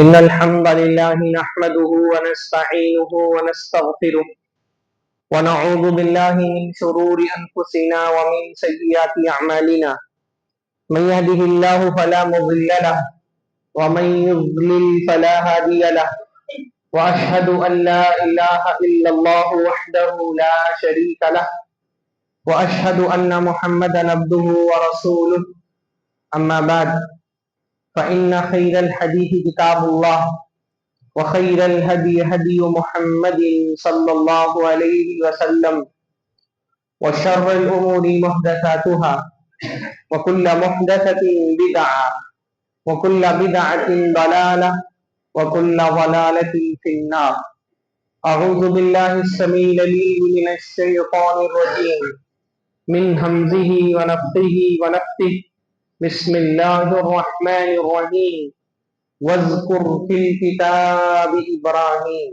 إن الحمد لله نحمده ونستعينه ونستغفره ونعوذ بالله من شرور أنفسنا ومن سيئات أعمالنا من يهده الله فلا مضل له ومن يضلل فلا هادي له وأشهد أن لا إله إلا الله وحده لا شريك له وأشهد أن محمدا عبده ورسوله أما بعد فإن خير الحديث كتاب الله وخير الهدي هدي محمد صلى الله عليه وسلم وشر الأمور محدثاتها وكل محدثة بدعة وكل بدعة ضلالة وكل ضلالة في النار. أعوذ بالله السميع العليم من الشيطان الرجيم من همزه ونفخه ونفثه. بسم الله الرحمن الرحيم. وَاذْكُرْ فِي الْكِتَابِ إِبْرَاهِيمَ.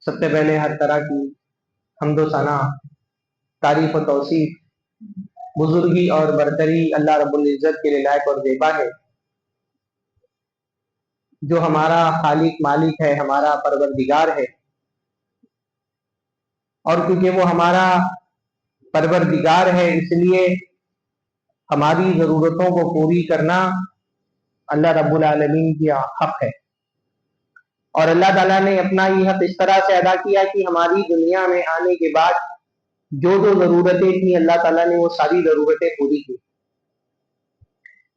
سب سے پہلے ہر طرح کی حمد و ثنا، تعریف و توصیف، بزرگی اور برتری اللہ رب العزت کے لیے لائق اور زیبا ہے، جو ہمارا خالق مالک ہے، ہمارا پروردگار ہے. اور کیونکہ وہ ہمارا پروردگار ہے، اس لیے ہماری ضرورتوں کو پوری کرنا اللہ رب العالمین کی حق ہے. اور اللہ تعالیٰ نے اپنا یہ حق اس طرح سے ادا کیا کہ ہماری دنیا میں آنے کے بعد جو ضرورتیں تھیں اللہ تعالیٰ نے وہ ساری ضرورتیں پوری کی.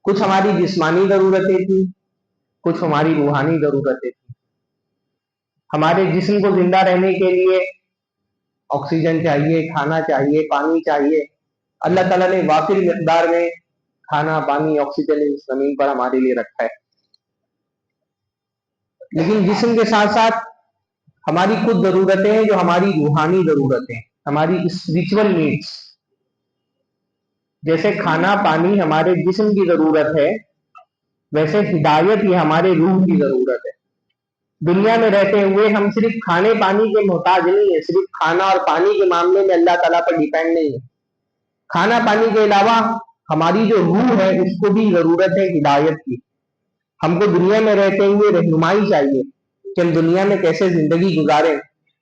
کچھ ہماری جسمانی ضرورتیں تھیں، کچھ ہماری روحانی ضرورتیں تھیں. ہمارے جسم کو زندہ رہنے کے لیے آکسیجن چاہیے، کھانا چاہیے، پانی چاہیے. اللہ تعالیٰ نے وافر مقدار میں کھانا، پانی، آکسیجن اس زمین پر ہمارے لیے رکھا ہے. لیکن جسم کے ساتھ ساتھ ہماری کچھ ضرورتیں ہیں جو ہماری روحانی ضرورتیں، ہماری اسپریچول نیڈس. جیسے کھانا پانی ہمارے جسم کی ضرورت ہے، ویسے ہدایت یہ ہمارے روح کی ضرورت ہے. دنیا میں رہتے ہوئے ہم صرف کھانے پانی کے محتاج نہیں ہیں، صرف کھانا اور پانی کے معاملے میں اللہ تعالیٰ پر ڈیپینڈ نہیں ہے. کھانا پانی کے علاوہ ہماری جو روح ہے اس کو بھی ضرورت ہے ہدایت کی. ہم کو دنیا میں رہتے ہوئے رہنمائی چاہیے کہ ہم دنیا میں کیسے زندگی گزاریں،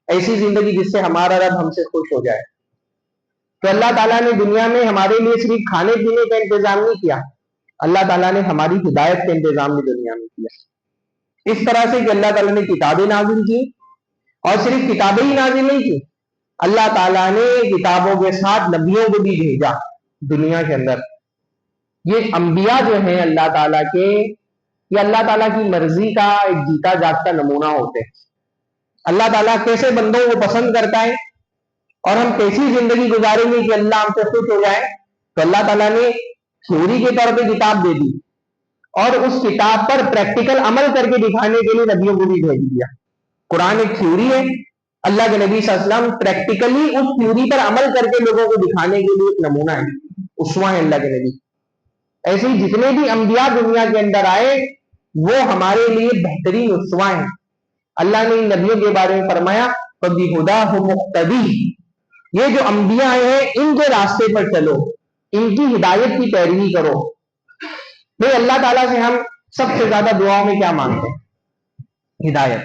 ایسی زندگی جس سے ہمارا رب ہم سے خوش ہو جائے. تو اللہ تعالیٰ نے دنیا میں ہمارے لیے صرف کھانے پینے کا انتظام نہیں کیا، اللہ تعالیٰ نے ہماری ہدایت کا انتظام بھی دنیا میں کیا. اس طرح سے کہ اللہ تعالیٰ نے کتابیں نازل کی، اور صرف کتابیں ہی نازل نہیں کی، اللہ تعالیٰ نے کتابوں کے ساتھ نبیوں کو بھی بھیجا دنیا کے اندر. یہ انبیاء جو ہیں اللہ تعالیٰ کے، یہ اللہ تعالیٰ کی مرضی کا ایک جیتا جاگتا نمونہ ہوتے ہیں. اللہ تعالیٰ کیسے بندوں کو پسند کرتا ہے اور ہم کیسی زندگی گزاریں گے کہ اللہ ہم سے خوش ہو جائے. تو اللہ تعالیٰ نے تھیوری کے طور پہ کتاب دے دی، اور اس کتاب پر پریکٹیکل عمل کر کے دکھانے کے لیے نبیوں کو بھی بھیج دیا. قرآن ایک تھیوری ہے، اللہ کے نبی صلی اللہ علیہ وسلم پریکٹیکلی اس تھیوری پر عمل کر کے لوگوں کو دکھانے کے لیے ایک نمونہ ہے، اسوہ ہے اللہ کے نبی. ایسے ہی جتنے بھی انبیاء دنیا کے اندر آئے وہ ہمارے لیے بہترین اسوہ ہیں. اللہ نے ان نبیوں کے بارے میں فرمایا فَبِهُدَاهُ مُقْتَدِي، یہ جو انبیاء آئے ہیں ان کے راستے پر چلو، ان کی ہدایت کی پیروی کرو. نہیں، اللہ تعالیٰ سے ہم سب سے زیادہ دعاؤں میں کیا مانگتے ہیں؟ ہدایت.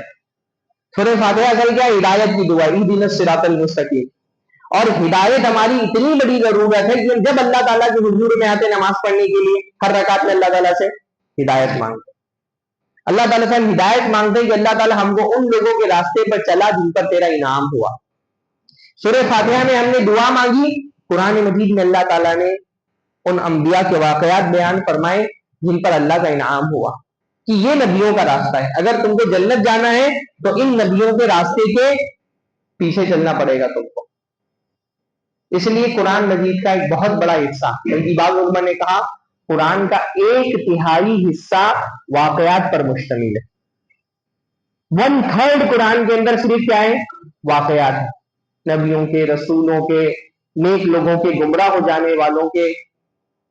سورہ فاتحہ اصل کیا؟ ہدایت کی دعا، اہدنا الصراط المستقیم. اور ہدایت ہماری اتنی بڑی ضرورت ہے کہ جب اللہ تعالیٰ کے حضور میں آتے نماز پڑھنے کے لیے ہر رکعت میں اللہ تعالیٰ سے ہدایت مانگتے. اللہ تعالیٰ سے ہم ہدایت مانگتے ہیں کہ اللہ تعالیٰ ہم کو ان لوگوں کے راستے پر چلا جن پر تیرا انعام ہوا. سورہ فاتحہ میں ہم نے دعا مانگی، قرآن مجید میں اللہ تعالیٰ نے ان انبیاء کے واقعات بیان فرمائے جن پر اللہ کا انعام ہوا کہ یہ نبیوں کا راستہ ہے. اگر تم کو جنت جانا ہے تو ان نبیوں کے راستے کے پیچھے چلنا پڑے گا تم کو. اس لیے قرآن مجید کا ایک بہت بڑا حصہ، بلکہ بعض علماء نے کہا قرآن کا 1/3 حصہ واقعات پر مشتمل ہے. 1/3 قرآن کے اندر صرف کیا ہے؟ واقعات ہیں، نبیوں کے، رسولوں کے، نیک لوگوں کے، گمراہ ہو جانے والوں کے.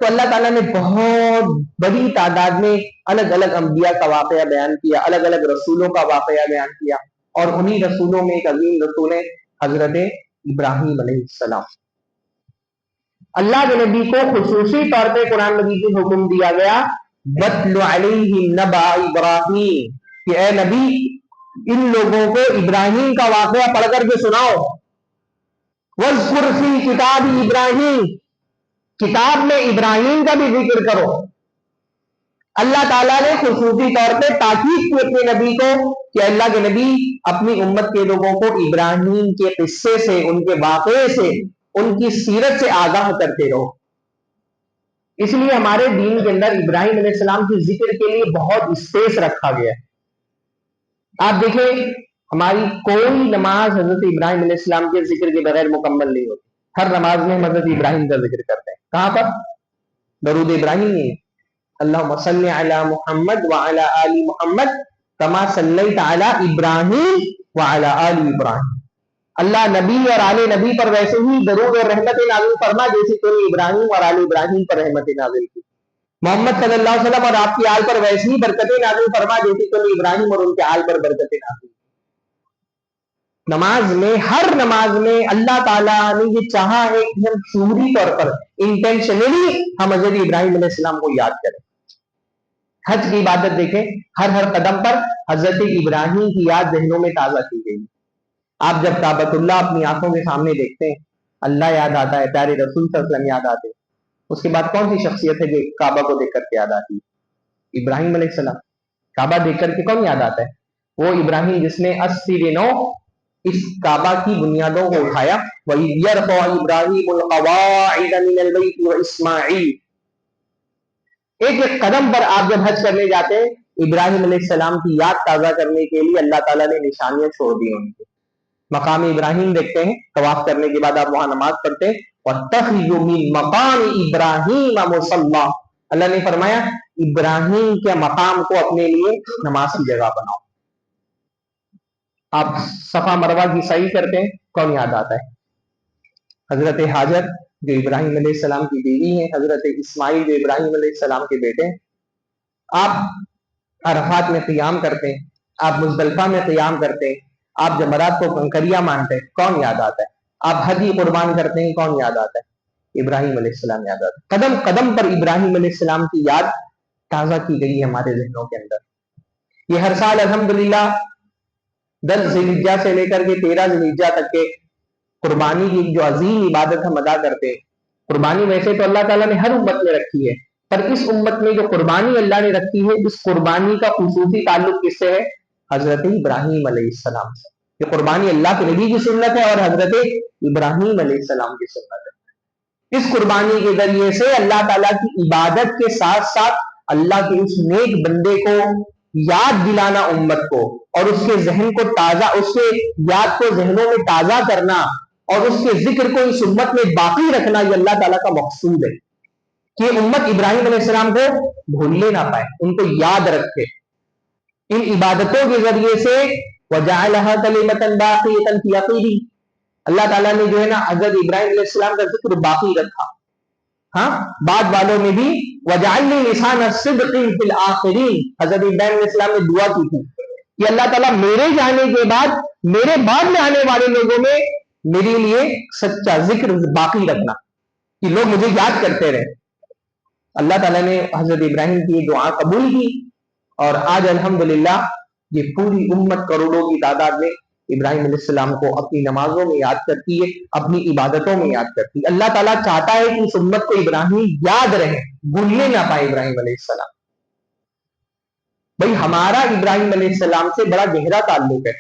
تو اللہ تعالیٰ نے بہت بڑی تعداد میں الگ الگ انبیاء کا واقعہ بیان کیا، الگ الگ رسولوں کا واقعہ بیان کیا. اور انہی رسولوں میں ایک عظیم رسول ہے حضرت ابراہیم علیہ السلام. اللہ کے نبی کو خصوصی طور پہ قرآن مجید میں حکم دیا گیا وَاتْلُ عَلَيْهِمْ نَبَأَ إِبْرَاهِيمَ کہ اے نبی ان لوگوں کو ابراہیم کا واقعہ پڑھ کر کے سناؤ. وَاذْكُرْ فِي كِتَابِ إِبْرَاهِيمَ کتاب میں ابراہیم کا بھی ذکر کرو. اللہ تعالیٰ نے خصوصی طور پہ تاکید کی اپنے نبی کو کہ اللہ کے نبی اپنی امت کے لوگوں کو ابراہیم کے قصے سے، ان کے واقعے سے، ان کی سیرت سے آگاہ کرتے رہو. اس لیے ہمارے دین کے اندر ابراہیم علیہ السلام کے ذکر کے لیے بہت اسپیس رکھا گیا ہے. آپ دیکھیں ہماری کوئی نماز حضرت ابراہیم علیہ السلام کے ذکر کے بغیر مکمل نہیں ہوتی. ہر نماز میں حضرت ابراہیم کا ذکر کرتے ہیں. کہاں پر؟ درود ابراہیم میں اللہم صلی علی محمد وعلی آل محمد کما صلیت علی ابراہیم وعلی آل ابراہیم. اللہ نبی اور آل نبی پر ویسے ہی درود اور رحمت نازل فرما جیسے تو نے ابراہیم اور آل ابراہیم پر رحمت نازل کی. محمد صلی اللہ علیہ وسلم اور آپ کی آل پر ویسے ہی برکتیں نازل فرما جیسے تو نے ابراہیم اور ان کے آل پر برکتیں نازل. نماز میں، ہر نماز میں اللہ تعالیٰ نے یہ چاہا ہے کہ ہم شعوری طور پر انٹینشنلی ہم حضرت ابراہیم علیہ السلام کو یاد کریں. حج کی عبادت دیکھیں، ہر قدم پر حضرت ابراہیم کی یاد ذہنوں میں تازہ کی گئی. آپ جب کعبۃ اللہ اپنی آنکھوں کے سامنے دیکھتے ہیں اللہ یاد آتا ہے، پیارے رسول صلی اللہ علیہ وسلم یاد آتے ہیں. اس کے بعد کون سی شخصیت ہے جو کعبہ کو دیکھ کر کے یاد آتی ہے؟ ابراہیم علیہ السلام. کعبہ دیکھ کر کے کون یاد آتا ہے؟ وہ ابراہیم جس نے 80 دنوں اس کعبہ کی بنیادوں کو اٹھایا. وَإِذْ يَرْفَعُ إِبْرَاهِيمُ الْقَوَاعِدَ مِنَ الْبَيْتِ وَإِسْمَاعِيلُ. ایک ایک قدم پر آپ جب حج کرنے جاتے ہیں ابراہیم علیہ السلام کی یاد تازہ کرنے کے لیے اللہ تعالیٰ نے نشانیاں چھوڑ دی. ان کی مقام ابراہیم دیکھتے ہیں، طواف کرنے کے بعد آپ وہاں نماز پڑھتے ہیں. وَاتَّخِذُوا مِن مَقَامِ إِبْرَاهِيمَ مُصَلًّى. اللہ نے فرمایا ابراہیم کے مقام کو اپنے لیے نماز کی جگہ بناؤ. آپ صفا مروہ کی سعی کرتے ہیں، کون یاد آتا ہے؟ حضرت حاجر جو ابراہیم علیہ السلام کی بیوی ہیں، حضرت اسماعیل جو ابراہیم علیہ السلام کے بیٹے ہیں. آپ عرفات میں قیام کرتے ہیں، آپ مزدلفہ میں قیام کرتے ہیں، آپ جمرات کو کنکریاں مانتے ہیں، کون یاد آتا ہے؟ آپ حدی قربان کرتے ہیں، کون یاد آتا ہے؟ ابراہیم علیہ السلام یاد آتا ہے. قدم قدم پر ابراہیم علیہ السلام کی یاد تازہ کی گئی ہے ہمارے ذہنوں کے اندر. یہ ہر سال الحمدللہ 10 ذی الحجہ سے لے کر کے 13 ذی الحجہ تک کے قربانی کی جو عظیم عبادت ہم ادا کرتے ہیں. قربانی ویسے تو اللہ تعالیٰ نے ہر امت میں رکھی ہے، پر اس امت میں جو قربانی اللہ نے رکھی ہے اس قربانی کا خصوصی تعلق کس سے ہے؟ حضرت ابراہیم علیہ السلام سے. یہ قربانی اللہ کے نبی کی سنت ہے اور حضرت ابراہیم علیہ السلام کی سنت ہے. اس قربانی کے ذریعے سے اللہ تعالیٰ کی عبادت کے ساتھ ساتھ اللہ کے اس نیک بندے کو یاد دلانا امت کو، اور اس کے ذہن کو تازہ، اس کے یاد کو ذہنوں میں تازہ کرنا اور اس کے ذکر کو اس امت میں باقی رکھنا، یہ اللہ تعالیٰ کا مقصود ہے کہ امت ابراہیم علیہ السلام کو بھولنے نہ پائے، ان کو یاد رکھے. ان عبادتوں کے ذریعے سے وَجَعَلَهَا كَلِمَةً بَاقِيَةً فِي عَقِبِهِ. اللہ تعالیٰ نے جو ہے نا حضرت ابراہیم علیہ السلام کا ذکر باقی رکھا. ہاں بعد والوں میں بھی وَجَعَلْنِي لِسَانَ صِدْقٍ فِي الْآخِرِينَ. حضرت ابراہیم علیہ السلام نے دعا کی تھی کہ اللہ تعالیٰ میرے جانے کے بعد میرے بعد میں آنے والے لوگوں میں میرے لیے سچا ذکر باقی رکھنا کہ لوگ مجھے یاد کرتے رہے. اللہ تعالیٰ نے حضرت ابراہیم کی دعا قبول کی اور آج الحمدللہ یہ پوری امت کروڑوں کی تعداد میں ابراہیم علیہ السلام کو اپنی نمازوں میں یاد کرتی ہے، اپنی عبادتوں میں یاد کرتی ہے. اللہ تعالیٰ چاہتا ہے کہ اس امت کو ابراہیم یاد رہے، بھولنے نہ پائے ابراہیم علیہ السلام. بھائی ہمارا ابراہیم علیہ السلام سے بڑا گہرا تعلق ہے.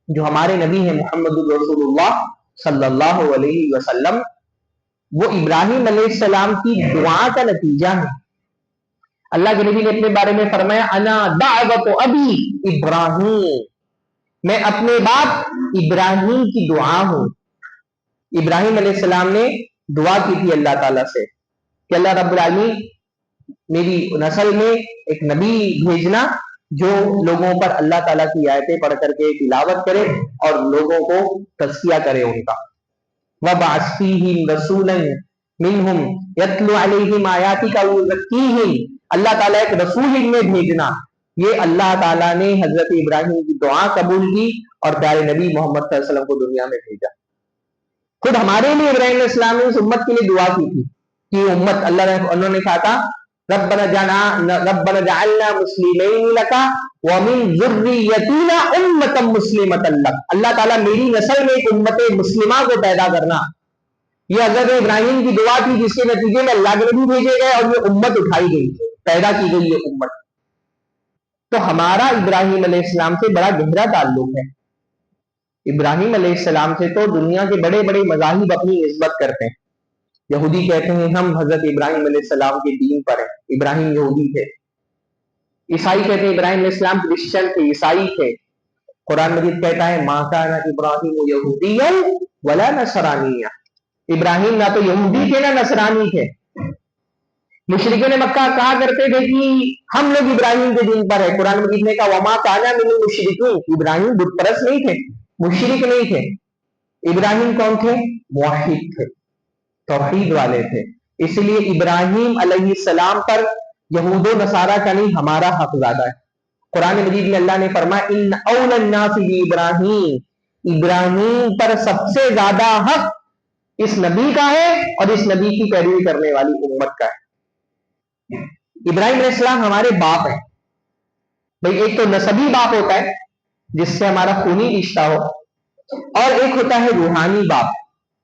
جو ہمارے نبی ہیں محمد رسول اللہ صلی اللہ علیہ وسلم، وہ ابراہیم علیہ السلام کی دعا کا نتیجہ ہے. اللہ کے نبی نے اپنے بارے میں فرمایا انا دعوت ابی ابراہیم، میں اپنے باپ ابراہیم کی دعا ہوں. ابراہیم علیہ السلام نے دعا کی تھی اللہ تعالیٰ سے کہ اللہ رب العالمین میری نسل میں ایک نبی بھیجنا جو لوگوں پر اللہ تعالیٰ کی آیتیں پڑھ کر کے تلاوت کرے اور لوگوں کو تزکیہ کرے ان کا. وَبَعَثْ فِيهِمْ رَسُولًا مِّنْهُمْ يَتْلُو عَلَيْهِمْ آيَاتِكَ وَيُزَكِّيهِمْ. اللہ تعالیٰ ایک رسول ان میں بھیجنا، یہ اللہ تعالیٰ نے حضرت ابراہیم کی دعا قبول کی اور پیارے نبی محمد صلی اللہ علیہ وسلم کو دنیا میں بھیجا. खुद हमारे लिए इब्राहिम अलैहिस्सलाम ने उस उम्मत के लिए दुआ की थी कि उम्मत अल्लाह ने, उन्होंने कहा था रब्बना जअलना मुस्लिमैन लका व मिन ज़ुर्रिय्यतिना उम्मतन मुस्लिमतन लक, अल्लाह ताला मेरी नस्ल में एक उम्मत मुस्लिमा को पैदा करना। ये हजरत इब्राहिम की दुआ थी, जिसके नतीजे में अल्लाह के नबी भेजे गए और ये उम्मत उठाई गई, पैदा की गई ये उम्मत। तो हमारा इब्राहिम अलैहिस्सलाम से बड़ा गहरा ताल्लुक है। इब्राहिम अलैहिस्सलाम से तो दुनिया के बड़े बड़े मज़ाहिब अपनी निस्बत करते हैं। यहूदी कहते हैं हम हजरत इब्राहिम अलैहिस्सलाम के दीन पर हैं, इब्राहिम यहूदी थे। ईसाई कहते हैं इब्राहिम अलैहिस्सलाम क्रिश्चियन थे, ईसाई थे। कुरान मजीद कहता है मा काना इब्राहिम यहूदिय्यन वला नसरानिया, इब्राहिम ना तो यहूदी थे ना नसरानी थे। मुशरिकीन मक्का कहा करते थे कि हम लोग इब्राहिम के दीन पर है। कुरान मजीद ने कहा वमा काना मिनल मुशरिकीन, इब्राहिम बुत परस्त नहीं थे, मुशरिक नहीं थे। इब्राहिम कौन थे? मुवहिद थे, तौहीद वाले थे। इसलिए इब्राहिम अलैहिस्सलाम पर यहूदो नसारा का नहीं, हमारा हक ज्यादा है। कुरान मजीद में अल्लाह ने फरमाया इन औलन नासी इब्राहिम, इब्राहिम पर सबसे ज्यादा हक इस नबी का है और इस नबी की पैरवी करने वाली उम्मत का है। इब्राहिम अलैहिस्सलाम हमारे बाप है। भाई एक तो नसबी बाप होता है जिससे हमारा खूनी रिश्ता हो, और एक होता है रूहानी बाप।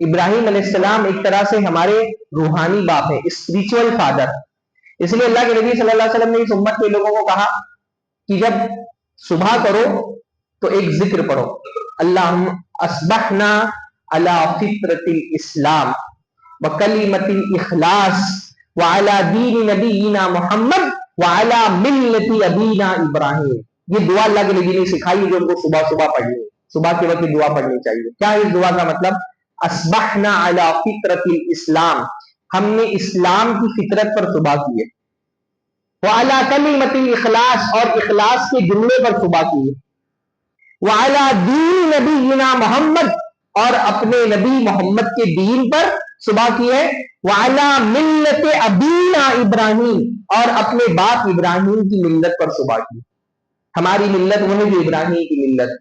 इब्राहिम अलैहिस्सलाम एक तरह से हमारे रूहानी बाप है, स्पिरिचुअल फादर। इसलिए अल्लाह के नबी सल्लल्लाहु अलैहि वसल्लम ने इस उम्मत के लोगों को कहा कि जब सुबह करो तो एक जिक्र पढ़ो, अल्लाहुम्मा अस्बहना अला फित्रतिल इस्लाम व कलिमतिल इखलास व अला दीन नबीना मोहम्मद व अला मिल्लति अबीना इब्राहिम। ये दुआ अल्लाह के नबी ने सिखाई जो उनको सुबह सुबह पढ़नी है, सुबह के वक्त दुआ पढ़नी चाहिए। क्या है इस दुआ का मतलब? अस्बहना अला फित्रतिल इस्लाम, हमने इस्लाम की फितरत पर सुबह की है। वाला कलिमतिल इखलास, और इखलास के जुमले पर सुबह की है। वाला दीन नबीना मोहम्मद, और अपने नबी मोहम्मद के दीन पर सुबह की है। वाला मिल्लत अबीना इब्राहिम, और अपने बाप इब्राहिम की मिल्लत पर सुबह की। हमारी मिल्लत वो है जो इब्राहिम की मिल्लत।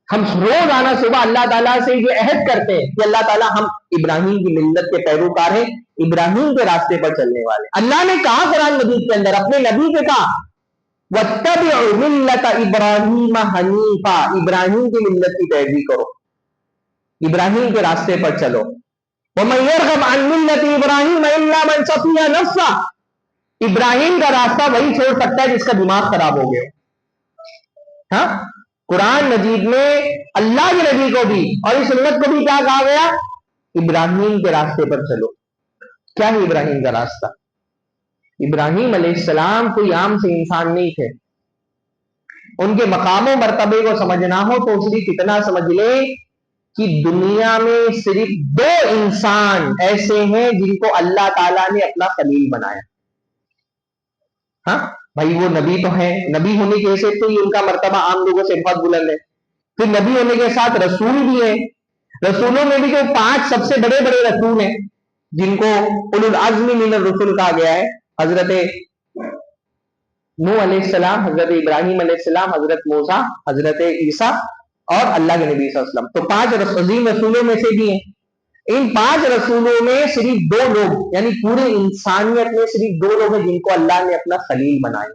हम रोजाना सुबह अल्लाह ताला से ये अहद करते हैं कि अल्लाह ताला हम इब्राहिम की मिल्लत के पैरोकार हैं, इब्राहिम के रास्ते पर चलने वाले। अल्लाह ने कहा कुरान मजीद के अंदर अपने नबी से कहा वत्तबिउ मिल्लत इब्राहिम हनीफा, इब्राहिम की मिल्लत की पैरवी करो, इब्राहिम के रास्ते पर चलो। वमन यरगब अन मिल्लत इब्राहिम इल्ला मन सफिया नफ्सा, इब्राहिम का रास्ता वही छोड़ सकता है जिसका दिमाग खराब हो गया। हाँ, कुरान मजीद में अल्लाह के नबी को भी और इस उम्मत को भी क्या कहा गया? इब्राहिम के रास्ते पर चलो। क्या है इब्राहिम का रास्ता? इब्राहिम अलैहिस्सलाम कोई आम से इंसान नहीं थे। उनके मकामों मर्तबे को समझना हो तो सिर्फ इतना समझ ले कि दुनिया में सिर्फ दो इंसान ऐसे हैं जिनको अल्लाह ताला ने अपना खलील बनाया। हाँ भाई, वो नबी तो है, नबी होने की हैसियत तो ही उनका मर्तबा आम लोगों से बहुत बुलंद है। फिर नबी होने के साथ रसूल भी है। रसूलों में भी जो 5 सबसे बड़े बड़े रसूल हैं जिनको उलुल अज़्म मिनर रसूल कहा गया है, हजरत नूह अलैहिस्सलाम, हजरत इब्राहिम अलैहिस्सलाम, हजरत मूसा, हजरत ईसा और अल्लाह के नबी सल्लल्लाहु अलैहि वसल्लम, तो 5 अजीम रसूलों में से भी हैं। इन 5 रसूलों में सिर्फ 2 लोग, यानी पूरे इंसानियत में सिर्फ 2 लोग हैं जिनको अल्लाह ने अपना खलील बनाया।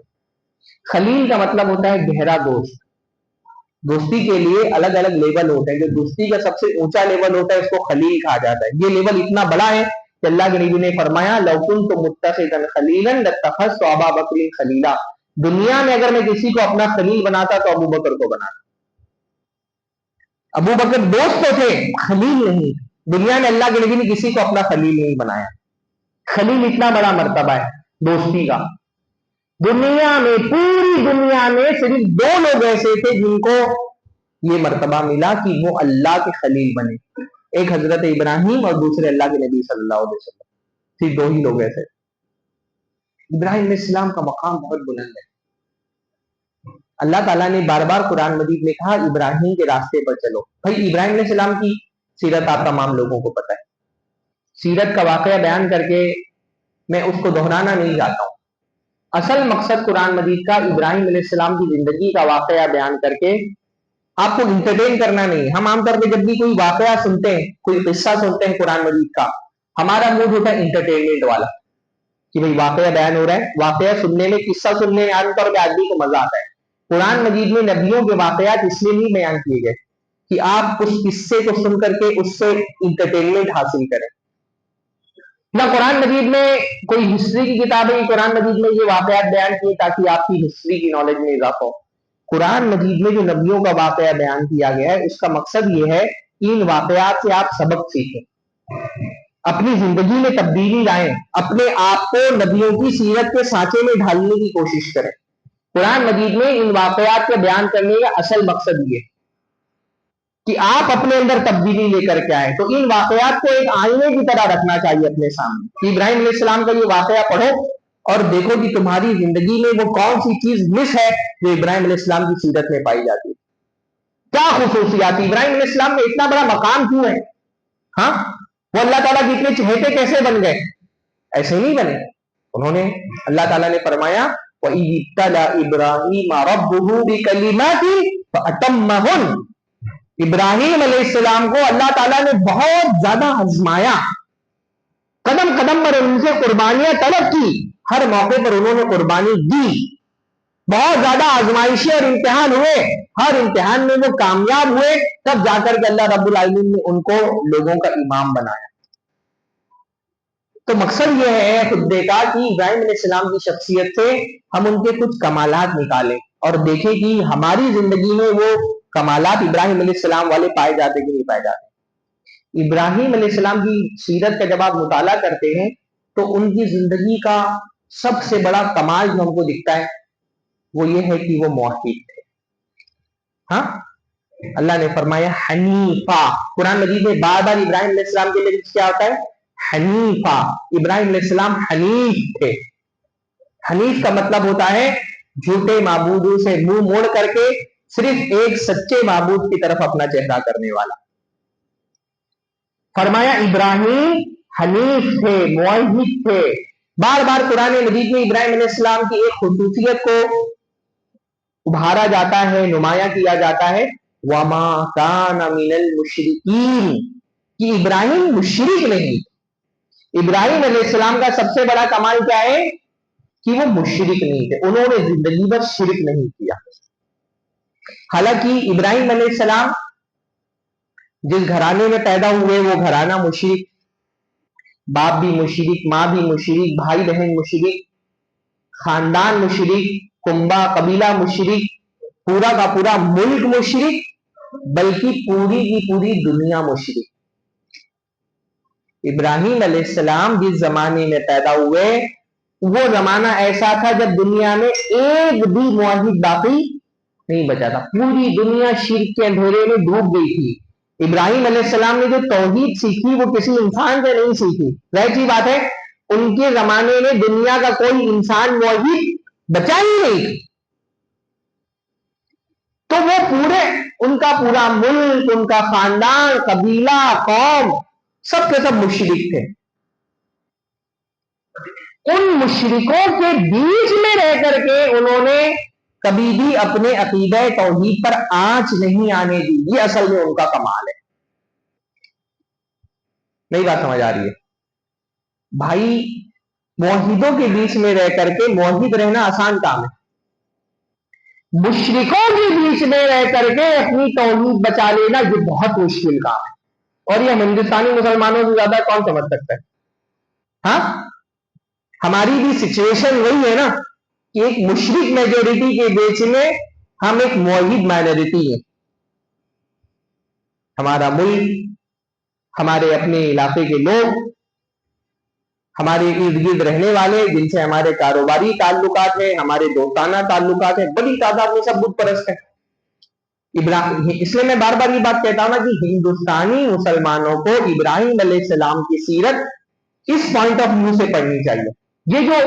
खलील का मतलब होता है गहरा दोस्त। दोस्ती के लिए अलग अलग लेवल होते हैं। जो दोस्ती का सबसे ऊंचा लेवल होता है इसको खलील कहा जाता है। ये लेवल इतना बड़ा है कि अल्लाह के नबी ने फरमाया लौ कुन्तु मुत्तखिज़न खलीलन लत्तखज़्तु अबा बकर खलीला, दुनिया में अगर मैं किसी को अपना खलील बनाता तो अबू बकर को बनाता। अबू बकर दोस्त तो थे, खलील नहीं। दुनिया में अल्लाह के नबी ने किसी को अपना खलील नहीं बनाया। खलील इतना बड़ा मर्तबा है दोस्ती का। दुनिया में, पूरी दुनिया में सिर्फ 2 लोग ऐसे थे जिनको ये मर्तबा मिला कि वो अल्लाह के खलील बने। एक हजरत इब्राहिम और दूसरे अल्लाह के नबी सल्लल्लाहु अलैहि वसल्लम। सिर्फ 2 ही लोग ऐसे। इब्राहिम अलैहिस्सलाम का मकाम बहुत बुलंद है। अल्लाह ताला ने बार बार कुरान मजीद में कहा इब्राहिम के रास्ते पर चलो। भाई इब्राहिम अलैहिस्सलाम की सीरत आप तमाम लोगों को पता है। सीरत का वाकया बयान करके मैं उसको दोहराना नहीं चाहता हूं। असल मकसद कुरान मजीद का इब्राहिम अलैहिस्सलाम की जिंदगी का वाकया बयान करके आपको इंटरटेन करना नहीं। हम आमतौर पर जब भी कोई वाकया सुनते हैं, कोई किस्सा सुनते हैं कुरान मजीद का, हमारा मूड होता है इंटरटेनमेंट वाला कि भाई वाकया बयान हो रहा है, वाकया सुनने में, किस्सा सुनने में आमतौर पर आदमी को मजा आता है। कुरान मजीद में नबियों के वाकयात इसलिए नहीं बयान किए गए कि आप उस किस्से को सुन करके उससे इंटरटेनमेंट हासिल करें। ना कुरान मजीद में कोई हिस्ट्री की किताब है, कुरान मजीद में ये वाकयात बयान किए ताकि आपकी हिस्ट्री की नॉलेज में इजाफा हो। कुरान मजीद में जो नबियों का वाकया बयान किया गया है, उसका मकसद ये है इन वाकयात से आप सबक सीखें, अपनी जिंदगी में तब्दीली लाएं, अपने आप को नबियों की सीरत के सांचे में ढालने की कोशिश करें। कुरान मजीद में इन वाकयात के बयान करने का असल मकसद ये कि आप अपने अंदर तब्दीली लेकर के आए। तो इन वाकयात को एक आईने की तरह रखना चाहिए अपने सामने। इब्राहिम अलैहिस्सलाम का ये वाकया पढ़ो और देखो कि तुम्हारी जिंदगी में वो कौन सी चीज मिस है जो इब्राहिम अलैहिस्सलाम की सीरत में पाई जाती है। क्या खुसूसियात, इब्राहिम अलैहिस्सलाम में इतना बड़ा मकाम क्यों है? हाँ, वो अल्लाह ताला के इतने चहेते कैसे बन गए? ऐसे नहीं बने। उन्होंने, अल्लाह ताला ने फरमाया इब्राहीम रब्बुहु बिकलिमातिन फअतम्महुन, इब्राहिम अलैहिस्सलाम को अल्लाह ताला ने बहुत ज्यादा आजमाया, कदम कदम पर उनसे कुर्बानियां तलब की, हर मौके पर उन्होंने कुर्बानी दी, बहुत ज्यादा आजमाइशें और इम्तिहान हुए, हर इम्तिहान में वो कामयाब हुए, तब जाकर के अल्लाह रब्बुल आलमीन ने उनको लोगों का इमाम बनाया। तो मकसद ये है खुद्दे का कि इब्राहिम अलैहिस्सलाम की शख्सियत से हम उनके कुछ कमालात निकालें और देखें कि हमारी जिंदगी में वो कमालात इब्राहिम अलैहिस्सलाम वाले पाए जाते कि नहीं पाए जाते। इब्राहिम अलैहिस्सलाम की सीरत का जब आप मुताला करते हैं तो उनकी जिंदगी का सबसे बड़ा कमाल जो हमको दिखता है वो ये है कि वो मुवहिद थे। हाँ, अल्लाह ने फरमाया हनीफा। कुरान मजीद में बार बार इब्राहिम अलैहिस्सलाम के लिए क्या होता है? हनीफा। इब्राहिम अलैहिस्सलाम हनीफ थे। हनीफ का मतलब होता है झूठे माबूदों से मुंह मोड़ करके सिर्फ एक सच्चे माबूद की तरफ अपना चेहरा करने वाला। फरमाया इब्राहिम हनीफ थे, मुवहिद थे। बार बार कुरान मजीद में इब्राहिम अलैहिस्सलाम की एक खुसूसियत को उभारा जाता है, नुमाया किया जाता है, वमा काना मिनल मुशरिकीन, कि इब्राहिम मुशरिक नहीं। इब्राहिम अलैहिस्सलाम का सबसे बड़ा कमाल क्या है कि वो मुशरिक नहीं थे, उन्होंने जिंदगी भर शिरक नहीं किया। हालांकि इब्राहिम अलैहिस्सलाम जिस घराने में पैदा हुए वो घराना मुशरिक, बाप भी मुशरिक, माँ भी मुशरिक, भाई बहन मुशरिक, खानदान मुशरिक, कुंबा कबीला मुशरिक, पूरा का पूरा मुल्क मुशरिक, बल्कि पूरी की पूरी दुनिया मुशरिक। इब्राहिम अलैहिस्सलाम जिस जमाने में पैदा हुए वो जमाना ऐसा था जब दुनिया में एक भी मुवहिद बाकी नहीं बचा था, पूरी दुनिया शिर्क के अंधेरे में डूब गई थी। इब्राहिम अलैहिस्सलाम ने जो तौहीद सीखी वो किसी इंसान से नहीं सीखी। जाहिर सी बात है उनके जमाने में दुनिया का कोई इंसान मुवहिद बचा ही नहीं, तो वो पूरे, उनका पूरा मुल्क, उनका खानदान, कबीला, कौम, सब के सब मुशरिक थे। उन मुशरिकों के बीच में रह करके उन्होंने कभी भी अपने अकीदा तौहीद पर आंच नहीं आने दी। ये असल में उनका कमाल है। नई बात समझ आ रही है भाई? मुवहिदों के बीच में रह करके मुवहिद रहना आसान काम है, मुशरिकों के बीच में रह करके अपनी तौहीद बचा लेना ये बहुत मुश्किल काम है। और ये हिंदुस्तानी मुसलमानों से ज्यादा कौन समझ सकता है? हाँ, हमारी भी सिचुएशन वही है ना कि एक मुशरिक मेजोरिटी के बीच में हम एक मुवहिद माइनॉरिटी है। हमारा मुल्क, हमारे अपने इलाके के लोग, हमारे इर्द गिर्द रहने वाले जिनसे हमारे कारोबारी ताल्लुकात है, हमारे दोस्ताना ताल्लुकात है, बड़ी तादाद में सब बुत परस्त है। इसलिए मैं बार बार ये बात कहता हूं ना कि हिंदुस्तानी मुसलमानों को इब्राहिम अलैहिस्सलाम की सीरत इस पॉइंट ऑफ व्यू से पढ़नी चाहिए। ये जो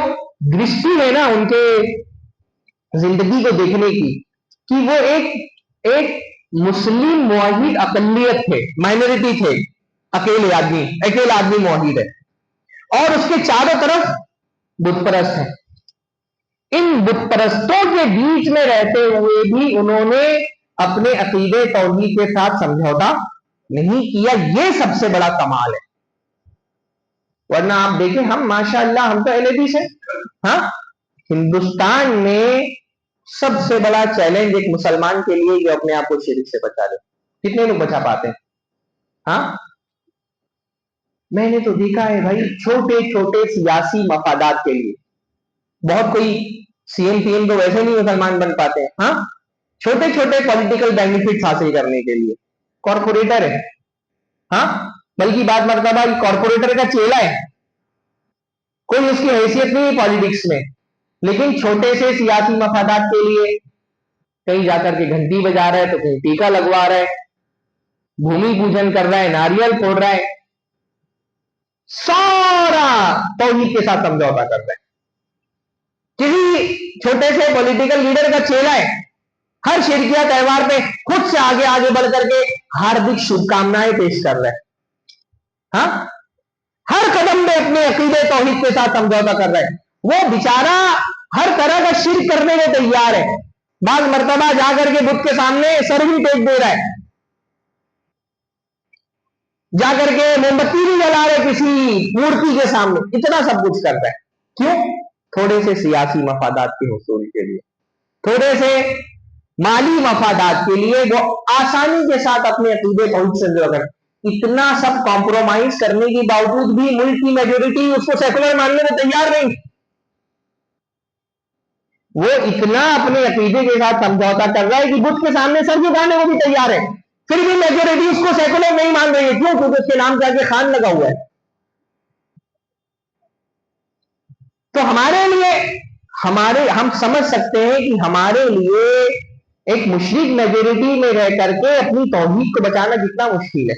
दृष्टि है ना उनके जिंदगी को देखने की, कि वो एक मुस्लिम मुवहिद अकलियत थे, माइनॉरिटी थे, अकेला आदमी मुवहिद है और उसके चारों तरफ बुतपरस्त है। इन बुतपरस्तों के बीच में रहते हुए भी उन्होंने اپنے عقیدے توحید کے ساتھ سمجھوتا نہیں کیا. یہ سب سے بڑا کمال ہے. ورنہ آپ دیکھیں ہم ماشاءاللہ ہم تو اہل حدیث ہیں. ہاں ہندوستان میں سب سے بڑا چیلنج ایک مسلمان کے لیے جو اپنے آپ کو شرک سے بچا لے. کتنے لوگ بچا پاتے ہیں؟ ہاں میں نے تو دیکھا ہے بھائی چھوٹے چھوٹے سیاسی مفادات کے لیے. بہت کوئی سی ایم پی ایم تو ویسے نہیں مسلمان بن پاتے ہیں. ہاں چھوٹے چھوٹے پولیٹیکل بینیفٹس حاصل کرنے کے لیے کارپوریٹر ہے. ہاں بلکہ بات مرتبہ کارپوریٹر کا چیلا ہے, کوئی اس کی حیثیت نہیں ہے پالیٹکس میں, لیکن چھوٹے سے سیاسی مفادات کے لیے کہیں جا کر کے گھنٹی بجا رہا ہے تو کہیں ٹیکا لگوا رہا ہے, بھومی پوجن کر رہا ہے, ناریل پھوڑ رہا ہے, سارا توحید کے ساتھ سمجھوتا کر رہا ہے. کسی چھوٹے سے پولیٹیکل لیڈر کا چیلا ہے, ہر شرکیہ تہوار پہ خود سے آگے آگے بڑھ کر کے ہاردک شبھ کامنائیں پیش کر رہا ہے. ہاں ہر قدم میں اپنے عقیدے توحید کے ساتھ سمجھوتا کر رہا ہے. وہ بیچارہ ہر طرح کا شرک کرنے کو تیار ہے. بعض مرتبہ جا کر کے بت کے سامنے سر بھی ٹیک دے رہا ہے, جا کر کے موم بتی بھی جلا رہے کسی مورتی کے سامنے. اتنا سب کچھ کرتا ہے. کیوں؟ تھوڑے سے سیاسی مفادات کے حصول کے لیے, تھوڑے سے مالی مفادات کے لیے وہ آسانی کے ساتھ اپنے عقیدے توحید سے جو کر. اتنا سب کمپرومائز کرنے کے باوجود بھی ملک کی میجورٹی اس کو سیکولر ماننے کو تیار نہیں. وہ اتنا اپنے عقیدے کے ساتھ سمجھوتا کر رہا ہے کہ بت کے سامنے سر جھکانے کو بھی تیار ہے, پھر بھی میجورٹی اس کو سیکولر نہیں مان رہی ہے. کیوں؟ کیونکہ اس کے نام کے آگے خان لگا ہوا ہے. تو ہمارے لیے ہم سمجھ سکتے ہیں کہ ہمارے لیے ایک مشرک میجورٹی میں رہ کر کے اپنی توحید کو بچانا کتنا مشکل ہے.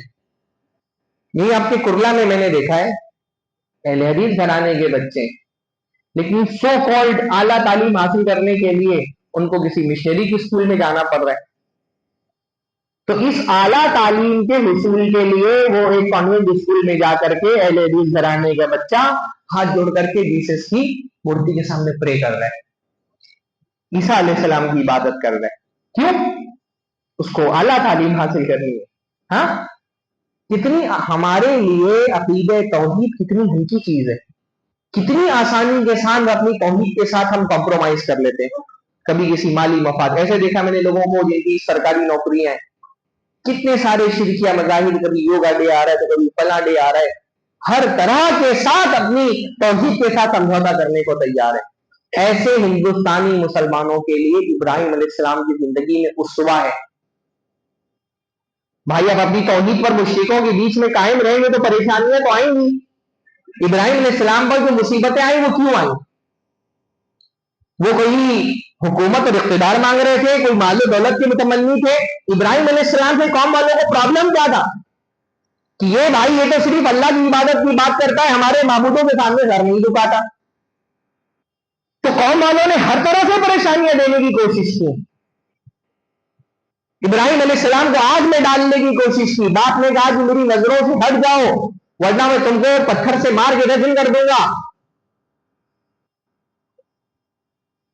یہ آپ کے کرلا میں نے دیکھا ہے اہل حدیث گھرانے کے بچے, لیکن سو کالڈ اعلیٰ تعلیم حاصل کرنے کے لیے ان کو کسی مشنری کے اسکول میں جانا پڑ رہا ہے. تو اس اعلیٰ تعلیم کے حصول کے لیے وہ ایک کانوینٹ اسکول میں جا کر کے اہل حدیث گھرانے کا بچہ ہاتھ جوڑ کر کے جیسس کی مورتی کے سامنے پرے کر رہا ہے, عیسیٰ علیہ السلام کی عبادت کر رہا ہے. کیوں؟ اس کو اعلیٰ تعلیم حاصل کرنی ہے. ہاں کتنی ہمارے لیے عقیدہ توحید کتنی ہلکی چیز ہے. کتنی آسانی کے ساتھ اپنی توحید کے ساتھ ہم کمپرومائز کر لیتے ہیں. کبھی کسی مالی مفاد, ایسے دیکھا میں نے لوگوں کو جن کی سرکاری نوکریاں ہیں, کتنے سارے شرکیہ مظاہر, کبھی یوگا ڈے آ رہا ہے تو کبھی فلاں ڈے آ رہا ہے, ہر طرح کے ساتھ اپنی توحید کے ساتھ سمجھوتا کرنے کو تیار ہے. ایسے ہندوستانی مسلمانوں کے لیے ابراہیم علیہ السلام کی زندگی میں اسوہ ہے. بھائی اب اپنی توحید پر مشرکوں کے بیچ میں قائم رہیں گے تو پریشانیاں تو آئیں گی. ابراہیم علیہ السلام پر جو مصیبتیں آئیں وہ کیوں آئیں؟ وہ کوئی حکومت اور اقتدار مانگ رہے تھے, کوئی مال و دولت کے متمنی تھے؟ ابراہیم علیہ السلام سے قوم والوں کو پرابلم کیا تھا کہ یہ بھائی یہ تو صرف اللہ کی عبادت کی بات کرتا ہے, ہمارے معبودوں کے سامنے سر نہیں جھکاتا. تو قوم والوں نے ہر طرح سے پریشانیاں دینے کی کوشش کی, ابراہیم علیہ السلام کو آگ میں ڈالنے کی کوشش کی. باپ نے کہا کہ میری نظروں سے ہٹ جاؤ ورنہ میں تم کو پتھر سے مار کے دفن کر دوں گا.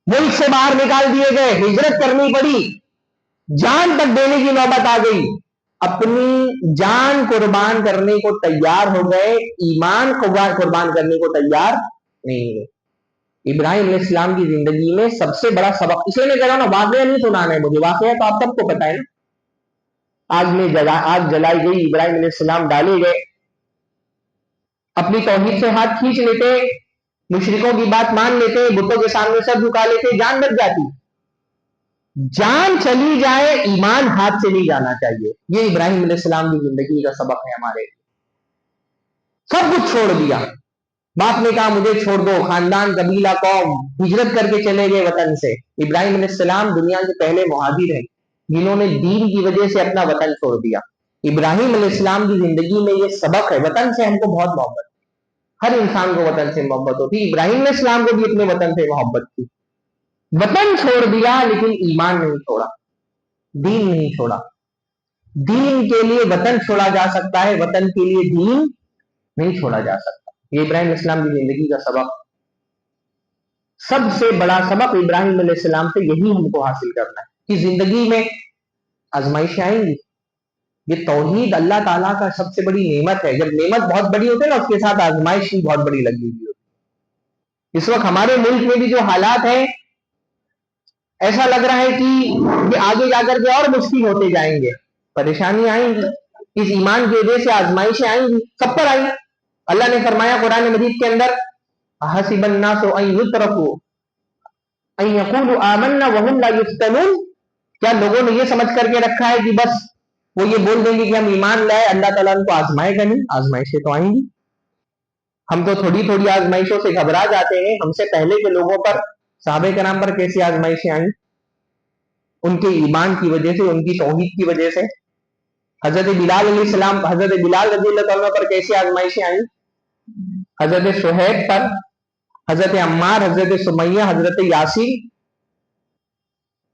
ملک سے باہر نکال دیے گئے, ہجرت کرنی پڑی, جان تک دینے کی نوبت آ گئی. اپنی جان قربان کرنے کو تیار ہو گئے, ایمان قربان کرنے کو تیار نہیں ہوئے. ابراہیم علیہ السلام کی زندگی میں سب سے بڑا سبق, اس لیے میں کہہ رہا ہوں نا, واقعہ نہیں سنانا ہے مجھے, واقعہ تو آپ سب کو پتا ہے نا. آگ جلائی گئی, ابراہیم علیہ السلام ڈالے گئے, اپنی توحید سے ہاتھ کھینچ لیتے, مشرکوں کی بات مان لیتے, بتوں کے سامنے سر جھکا لیتے, جان بچ جاتی. جان چلی جائے, ایمان ہاتھ سے نہیں جانا چاہیے. یہ ابراہیم علیہ السلام کی زندگی کا سبق ہے ہمارے. سب کچھ چھوڑ دیا, باپ نے کہا مجھے چھوڑ دو, خاندان قبیلہ قوم, ہجرت کر کے چلے گئے وطن سے. ابراہیم علیہ السلام دنیا کے پہلے مہاجر ہیں جنہوں نے دین کی وجہ سے اپنا وطن چھوڑ دیا. ابراہیم علیہ السلام کی زندگی میں یہ سبق ہے. وطن سے ہم کو بہت محبت, ہر انسان کو وطن سے محبت ہوتی. ابراہیم علیہ السلام کو بھی اپنے وطن سے محبت تھی. وطن چھوڑ دیا لیکن ایمان نہیں چھوڑا, دین نہیں چھوڑا. دین کے لیے وطن چھوڑا جا سکتا ہے, وطن کے لیے دین نہیں چھوڑا جا سکتا. یہ ابراہیم علیہ السلام کی زندگی کا سبق, سب سے بڑا سبق ابراہیم علیہ السلام سے یہی ہم کو حاصل کرنا ہے کہ زندگی میں आजमाइशें आएंगी। ये तौहीद अल्लाह ताला का सबसे बड़ी नेमत है। जब नेमत बहुत बड़ी होती है ना, उसके साथ आजमाइश भी बहुत बड़ी लगी हुई होती है। इस वक्त हमारे मुल्क में भी जो हालात है, ऐसा लग रहा है कि ये आगे जाकर के और मुश्किल होते जाएंगे, परेशानी आएंगी, इस ईमान की वजह से आजमाइशें आएंगी, सब पर आएंगी। अल्लाह ने फरमाया कुरान मजीद के अंदर, हसिबन नासु अन युत्रकू अन यक़ूलू आमन्ना वहुम ला युफ्तनून, क्या लोगों ने ये समझ करके रखा है कि बस वो ये बोल देंगे कि हम ईमान लाए, अल्लाह ताला उनको आजमाएगा नहीं? आजमाइशें तो आएंगी। हम तो थोड़ी थोड़ी आजमाइशों से घबरा जाते हैं। हमसे पहले के लोगों पर, सहाबे कराम पर कैसी आजमाइशें आई, उनके ईमान की वजह से, उनकी तौहीद की वजह से। हजरत बिलाल अलैहिस्सलाम, हजरत बिलाल रज़ियल्लाहु अन्हु पर कैसी आजमाइशें आई, हजरत सुहैब पर, हजरत अम्मार, हजरत सुमैया, हजरत यासीन,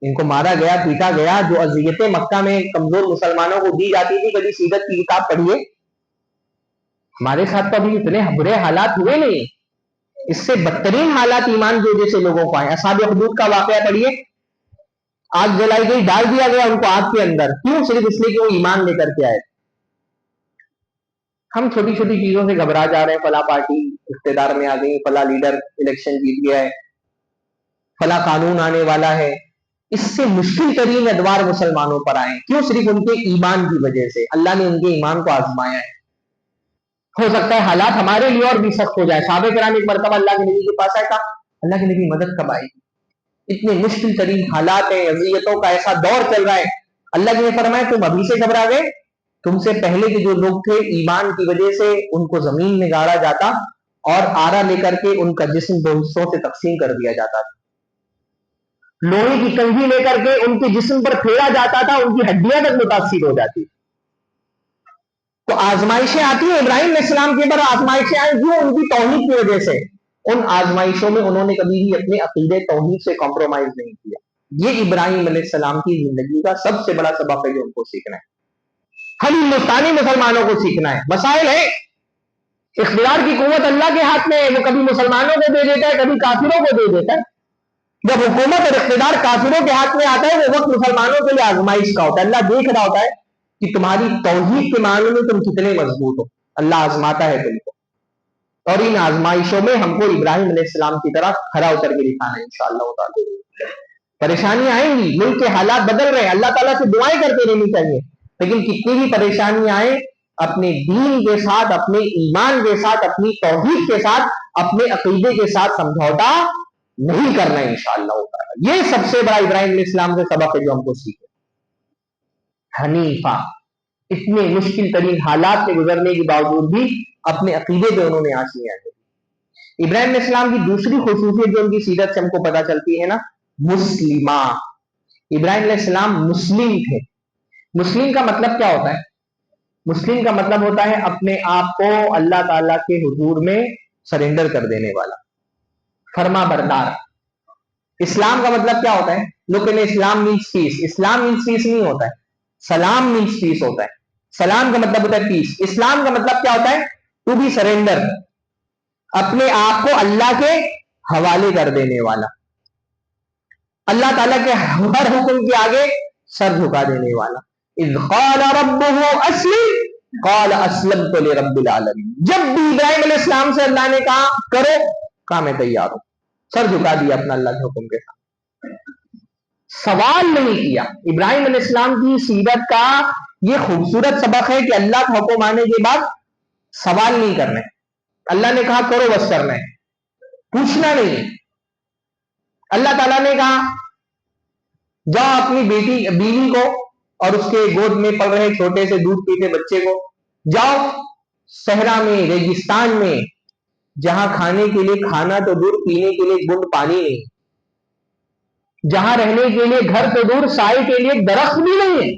इनको मारा गया, पीटा गया। जो अज़ियतें मक्का में कमजोर मुसलमानों को दी जाती थी, कभी सीरत की किताब पढ़िए, हमारे साथ तो अभी इतने बुरे हालात हुए नहीं, इससे बदतरीन हालात ईमान की वजह से लोगों को आए। असहाब हुदूद का वाकया पढ़िए, आग जलाई गई, डाल दिया गया उनको आग के अंदर, क्यों? सिर्फ इसलिए कि वो ईमान लेकर के आए। हम छोटी छोटी चीजों से घबरा जा रहे हैं, फला पार्टी इख्तियार में आ गई, फला लीडर इलेक्शन जीत गया है, फला कानून आने वाला है। इससे मुश्किल तरीन अदवार मुसलमानों पर आए, क्यों? सिर्फ उनके ईमान की वजह से। अल्लाह ने उनके ईमान को आजमाया है। हो सकता है हालात हमारे लिए और भी सख्त हो जाए। साहबे कराम एक मरतबा अल्लाह के नबी के पास आया, कहा अल्लाह के नबी मदद कब आएगी, इतने मुश्किल तरीन हालात है, अज़ियतों का ऐसा दौर चल रहा है। अल्लाह ने फरमाया तुम अभी से घबरा गए, तुमसे पहले के जो लोग थे, ईमान की वजह से उनको जमीन में गाड़ा जाता और आरा लेकर के उनका जिस्म दो हिस्सों से तकसीम कर दिया जाता था, लोहे की कंघी लेकर के उनके जिस्म पर फेरा जाता था, उनकी हड्डियां तक मुतासिर हो जाती। तो आजमाइशें आती हैं, इब्राहिम अलैहिस्सलाम के ऊपर आजमाइशें आई, क्यों? उनकी तौहीद की वजह से। उन आजमाइशों में उन्होंने कभी भी अपने अकीदे तौहीद से कॉम्प्रोमाइज नहीं किया। ये इब्राहिम अलैहिस्सलाम की जिंदगी का सबसे बड़ा सबक है जो उनको सीखना है, हम हिंदुस्तानी मुसलमानों को सीखना है। मसाइल है, इख्तियार की कुव्वत अल्लाह के हाथ में है, वो कभी मुसलमानों को दे देता है, कभी काफिरों को दे देता है। जब हुकूमत और इख्तियार काफिरों के हाथ में आता है, वो वक्त मुसलमानों के लिए आजमाइश का होता है। अल्लाह देख रहा होता है कि तुम्हारी तौहीद के मामले में तुम कितने मजबूत हो, अल्लाह आजमाता है तुमको। और इन आजमाइशों में हमको इब्राहिम अलैहिस्सलाम की तरह खरा उतर के दिखाना है इंशाअल्लाह ताला। परेशानियां आएंगी, मुल्क के हालात बदल रहे हैं, अल्लाह ताला से दुआएं करते रहनी चाहिए, लेकिन कितनी भी परेशानियां आए, अपने दीन के साथ, अपने ईमान के साथ, अपनी तौहीद के साथ, अपने अकीदे के साथ समझौता नहीं करना है इंशाअल्लाह ताला। ये सबसे बड़ा इब्राहिम अलैहिस्सलाम से सबक है जो हमको सीखे। हनीफा, इतने मुश्किल तरीन हालात से गुजरने के बावजूद भी अपने अकीदे पे उन्होंने आंच नहीं आने। इब्राहिम अलैहिस्सलाम की दूसरी खूबसूरत जो उनकी सीरत से हमको पता चलती है ना, मुस्लिमा। इब्राहिम अलैहिस्सलाम मुस्लिम थे। मुस्लिम का मतलब क्या होता है? मुस्लिम का मतलब होता है अपने आप को अल्लाह ताला के हुजूर में सरेंडर कर देने वाला, फर्मा बरदार। इस्लाम का मतलब क्या होता है? लोग कहते हैं इस्लाम मीन्स पीस। इस्लाम मीन्स पीस नहीं होता है, सलाम मीन्स पीस होता है। सलाम का मतलब होता है पीस। इस्लाम का मतलब क्या होता है? टू बी सरेंडर, अपने आप को अल्लाह के हवाले कर देने वाला, अल्लाह ताला के हर हुक्म के आगे सर झुका देने वाला। इज़ क़ाल रब्बुहु अस्लिम क़ाल अस्लमतु लिरब्बिल आलमीन। जब भी इब्राहिम अलैहिस्सलाम से अल्लाह ने कहा करो, कहा मैं तैयार हूं, सर झुका दिया अपना अल्लाह के हुक्म के साथ, सवाल नहीं किया। इब्राहिम अलैहिस्सलाम की सीरत का ये खूबसूरत सबक है कि अल्लाह का हुक्म आने के बाद सवाल नहीं करना है। अल्लाह ने कहा करो, बस करना है, पूछना नहीं। अल्लाह ताला ने कहा जाओ अपनी बीवी को और उसके गोद में पल रहे छोटे से दूध पीते बच्चे को, जाओ सहरा में, रेगिस्तान में, जहां खाने के लिए खाना तो दूर, पीने के लिए बूंद पानी नहीं, जहां रहने के लिए घर तो दूर, साए के लिए दरख्त भी नहीं है।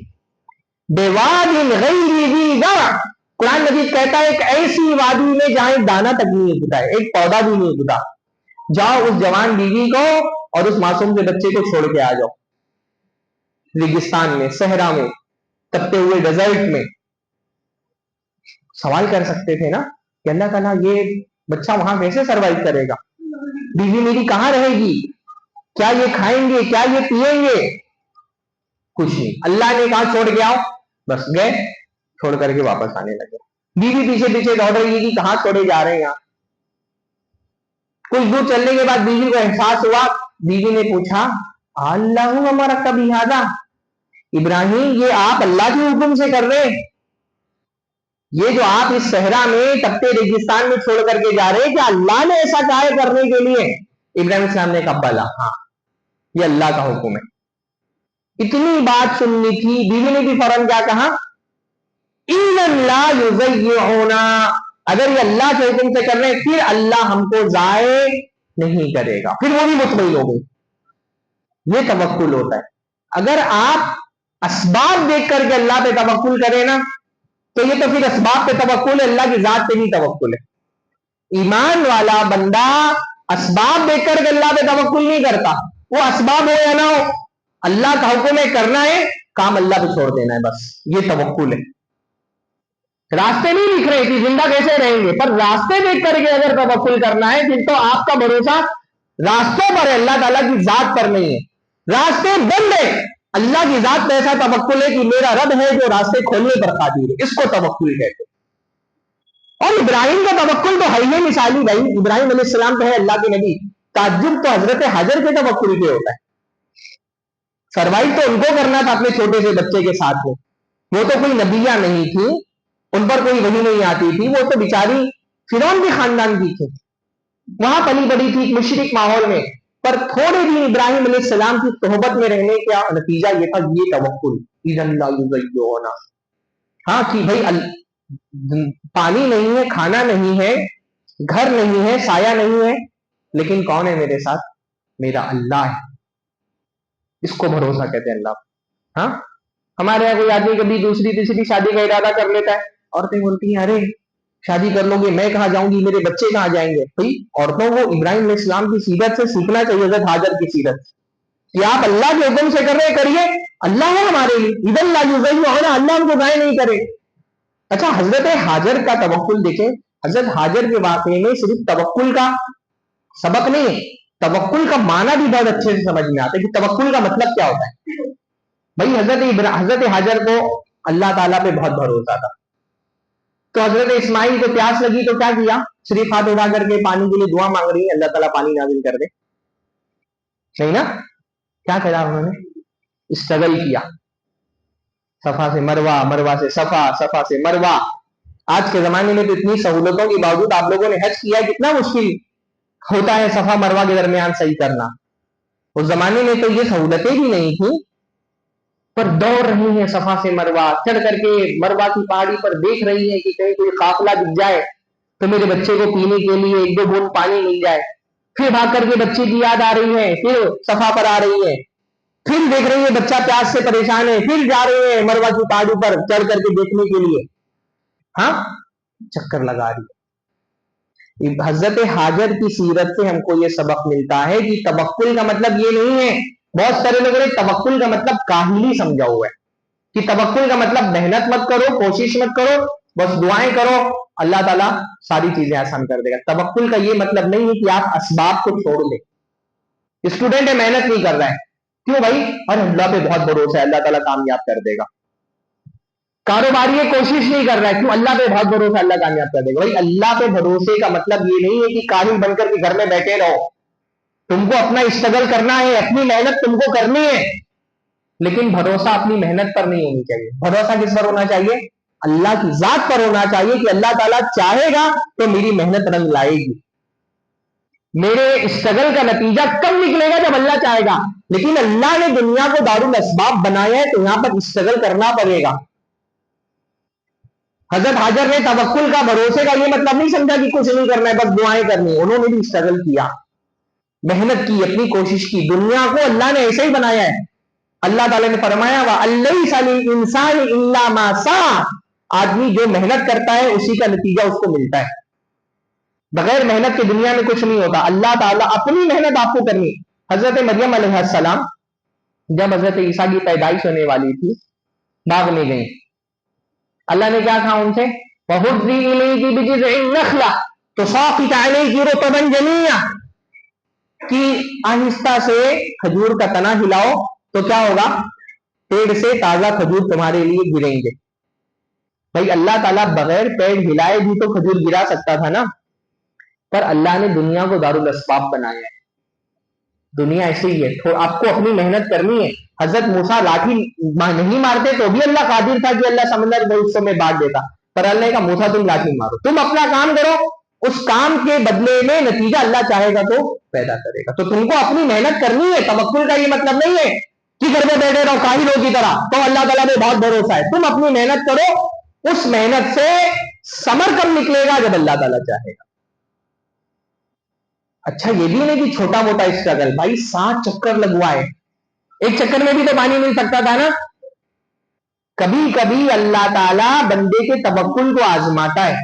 बेवादिन गैरि ज़ी ज़रअ, कुरान मजीद कहता है एक ऐसी वादी में जहां एक दाना तक नहीं उगता है, एक पौधा भी नहीं उगता। जाओ उस जवान बीवी को और उस मासूम के बच्चे को छोड़ के आ जाओ रेगिस्तान में, सहरा में, तपते हुए डेजर्ट में। सवाल कर सकते थे ना कि अल्लाह ताला ये बच्चा वहां कैसे सरवाइव करेगा, बीवी मेरी कहां रहेगी, क्या ये खाएंगे, क्या ये पिएंगे? कुछ नहीं। अल्लाह ने कहा छोड़ के आओ, बस गए, छोड़ करके वापस आने लगे। बीवी पीछे पीछे दौड़ रही है कि कहां छोड़े जा रहे हैं यहाँ। कुछ दूर चलने के बाद बीवी को एहसास हुआ, बीवी ने पूछा अल्लाह हमारा कभी यादा, इब्राहिम ये आप अल्लाह के हुक्म से कर रहे हैं, ये जो आप इस सहरा में तपते रेगिस्तान में छोड़ करके जा रहे हैं, क्या अल्लाह ने ऐसा कहा है करने के लिए? इब्राहिम इस्लाम ने कहा बला, हाँ ये अल्लाह का हुक्म है। इतनी बात सुननी थी, बीवी ने भी फौरन क्या कहा, इन्नल्लाह युज़य्यिउना, अगर ये अल्लाह के हुक्म से कर रहे हैं फिर अल्लाह हमको जाए नहीं करेगा। फिर वो भी मुतमईन हो गई। ये तवक्कुल होता है। अगर आप असबाब देख करके अल्लाह पे तवक्कुल करें ना, तो ये तो फिर असबाब पे तवक्कुल है, अल्लाह की जात पे भी तवक्कुल है। ईमान वाला बंदा असबाब देख करके अल्लाह पे तवक्कुल नहीं करता, वो असबाब हो या ना हो, अल्लाह का हुक्म है करना है, काम अल्लाह पे छोड़ देना है, बस ये तवक्कुल है। रास्ते नहीं लिख रहे कि जिंदा कैसे रहेंगे, पर रास्ते देख करके अगर तवक्कुल करना है फिर तो आपका भरोसा रास्तों पर है, अल्लाह ताला की जात पर नहीं है। रास्ते बंद है, अल्लाह की जात पे ऐसा तवक्कुल है कि मेरा रब है जो रास्ते खोलने पर कादिर है, इसको तवक्कुल कहते हैं। और इब्राहिम का तवक्कुल तो है ही मिसाली भाई। इब्राहिम अलैहिस्सलाम तो है अल्लाह के नबी, ताज्जुब तो हजरत हाजर के तवक्कुल पे होता है। सर्वाइव तो उनको करना था अपने छोटे से बच्चे के साथ में, वो तो कोई नबिया नहीं थी, उन पर कोई वही नहीं आती थी, वो तो बेचारी फिरौन के खानदान की थी, वहां पली बड़ी थी मुशरिक माहौल में, पर थोड़े दिन इब्राहिम अलैहिस्सलाम की सोहबत में रहने का नतीजा ये था, ये तवक्कुल। होना, हाँ कि भाई पानी नहीं है, खाना नहीं है, घर नहीं है, साया नहीं है, लेकिन कौन है मेरे साथ? मेरा अल्लाह है, इसको भरोसा कहते हैं अल्लाह। हाँ, हमारे यहाँ कोई आदमी कभी दूसरी तीसरी शादी का इरादा कर लेता है, औरतें बोलती हैं अरे शादी कर लोगे, मैं कहाँ जाऊंगी, मेरे बच्चे कहाँ जाएंगे? भाई औरतों को इब्राहिम अलैहिस्सलाम की सीरत से सीखना चाहिए, हज़रत हाजर की सीरत कि आप अल्लाह के हुक्म से कर रहे करिए, अल्लाह है हमारे लिए, इधर अल्लाह हमको गाय नहीं करे। अच्छा, हजरत हाजर का तवक्कुल देखें, हजरत हाजर के वाकये में सिर्फ तवक्कुल का सबक नहीं है, तवक्कुल का माना भी बहुत अच्छे से समझ में आता है कि तवक्कुल का मतलब क्या होता है। भाई हजरत हाजर को अल्लाह ताला पे बहुत भरोसा था, तो हजरत इस्माइल को प्यास लगी तो क्या किया, सिर्फ हाथ उठा करके पानी के लिए दुआ मांग रही है, अल्लाह ताला पानी नाजिल कर दे, नहीं ना? क्या करा उन्होंने? स्ट्रगल किया, सफा से मरवा, मरवा से सफा, सफा से मरवा। आज के जमाने में तो इतनी सहूलतों के बावजूद आप लोगों ने हज किया, कितना मुश्किल होता है सफा मरवा के दरमियान सही करना। उस जमाने में तो ये सहूलतें भी नहीं थी, पर दौड़ रही है सफा से मरवा, चढ़ करके मरवा की पहाड़ी पर देख रही है कि कहीं कोई काफिला दिख जाए तो मेरे बच्चे को पीने के लिए एक दो बूंद पानी मिल जाए। फिर भाग करके बच्चे की याद आ रही है, फिर सफा पर आ रही है, फिर देख रही है बच्चा प्यास से परेशान है, फिर जा रही है मरवा की पहाड़ी पर चढ़ करके देखने के लिए, हाँ चक्कर लगा रही है। हजरत हाजर की सीरत से हमको ये सबक मिलता है कि तवक्कुल का मतलब ये नहीं है, बहुत सारे लोगों ने तवक्कुल का मतलब काहिली समझा हुआ है कि तवक्कुल का मतलब मेहनत मत करो, कोशिश मत करो, बस दुआएं करो, अल्लाह ताला सारी चीजें आसान कर देगा। तवक्कुल का ये मतलब नहीं है कि आप असबाब को छोड़ लें। स्टूडेंट है, मेहनत नहीं कर रहा है, क्यों भाई? और अल्लाह पे बहुत भरोसा है, अल्लाह ताला कामयाब कर देगा। कारोबारी है, कोशिश नहीं कर रहा है, क्यों? अल्लाह पे बहुत भरोसा, अल्लाह कामयाब कर देगा। भाई अल्लाह पे भरोसे का मतलब ये नहीं है कि काहिल बनकर के घर में बैठे रहो, तुमको अपना स्ट्रगल करना है, अपनी मेहनत तुमको करनी है, लेकिन भरोसा अपनी मेहनत पर नहीं होनी चाहिए। भरोसा किस पर होना चाहिए? अल्लाह की जात पर होना चाहिए कि अल्लाह ताला चाहेगा तो मेरी मेहनत रंग लाएगी, मेरे स्ट्रगल का नतीजा कब निकलेगा? जब अल्लाह चाहेगा। लेकिन अल्लाह ने दुनिया को दारुल असबाब बनाया है, तो यहां पर स्ट्रगल करना पड़ेगा। हजरत हाजर ने तवक्कुल का, भरोसे का ये मतलब नहीं समझा कि कुछ नहीं करना है, बस दुआएं करनी। उन्होंने भी स्ट्रगल किया, मेहनत की, अपनी कोशिश की। दुनिया को अल्लाह ने ऐसे ही बनाया है। अल्लाह ताला ने फरमाया वा इंसान इल्ला मा सा, आदमी जो मेहनत करता है उसी का नतीजा उसको मिलता है, बगैर मेहनत के दुनिया में कुछ नहीं होता। अल्लाह ताला अपनी मेहनत आपको करनी। हजरत मरियम अलैहिस्सलाम जब हजरत ईसा की पैदाइश होने वाली थी, बाग में गई, अल्लाह ने क्या कहा उनसे? वहुज़्ज़ी इलैकी बिजिज़इन नख़ला तुसाक़ित अलैकी रुतबन जनिया, कि आहिस्ता से खजूर का तना हिलाओ तो क्या होगा? पेड़ से ताजा खजूर तुम्हारे लिए गिरेंगे। भाई अल्लाह ताला बगैर पेड़ हिलाए भी तो खजूर गिरा सकता था ना, पर अल्लाह ने दुनिया को दारुल अस्बाब बनाया है। दुनिया ऐसे ही है, तो आपको अपनी मेहनत करनी है। हजरत मूसा लाठी नहीं मारते तो भी अल्लाह कादिर था कि अल्लाह समंदर को उस समय बांट देता, पर अल्लाह का मूसा तुम लाठी मारो, तुम अपना काम करो, उस काम के बदले में नतीजा अल्लाह चाहेगा तो पैदा करेगा। तो तुमको अपनी मेहनत करनी है। तवक्कुल का ये मतलब नहीं है कि घर में बैठे रहो काहिलों की तरह, तो अल्लाह ताला में बहुत भरोसा है। तुम अपनी मेहनत करो, उस मेहनत से समर कब निकलेगा, जब अल्लाह ताला चाहेगा। अच्छा ये भी नहीं कि छोटा मोटा स्ट्रगल, भाई 7 चक्कर लगवाए, एक चक्कर में भी तो पानी मिल सकता था ना। कभी कभी अल्लाह ताला बंदे के तवक्कुल को आजमाता है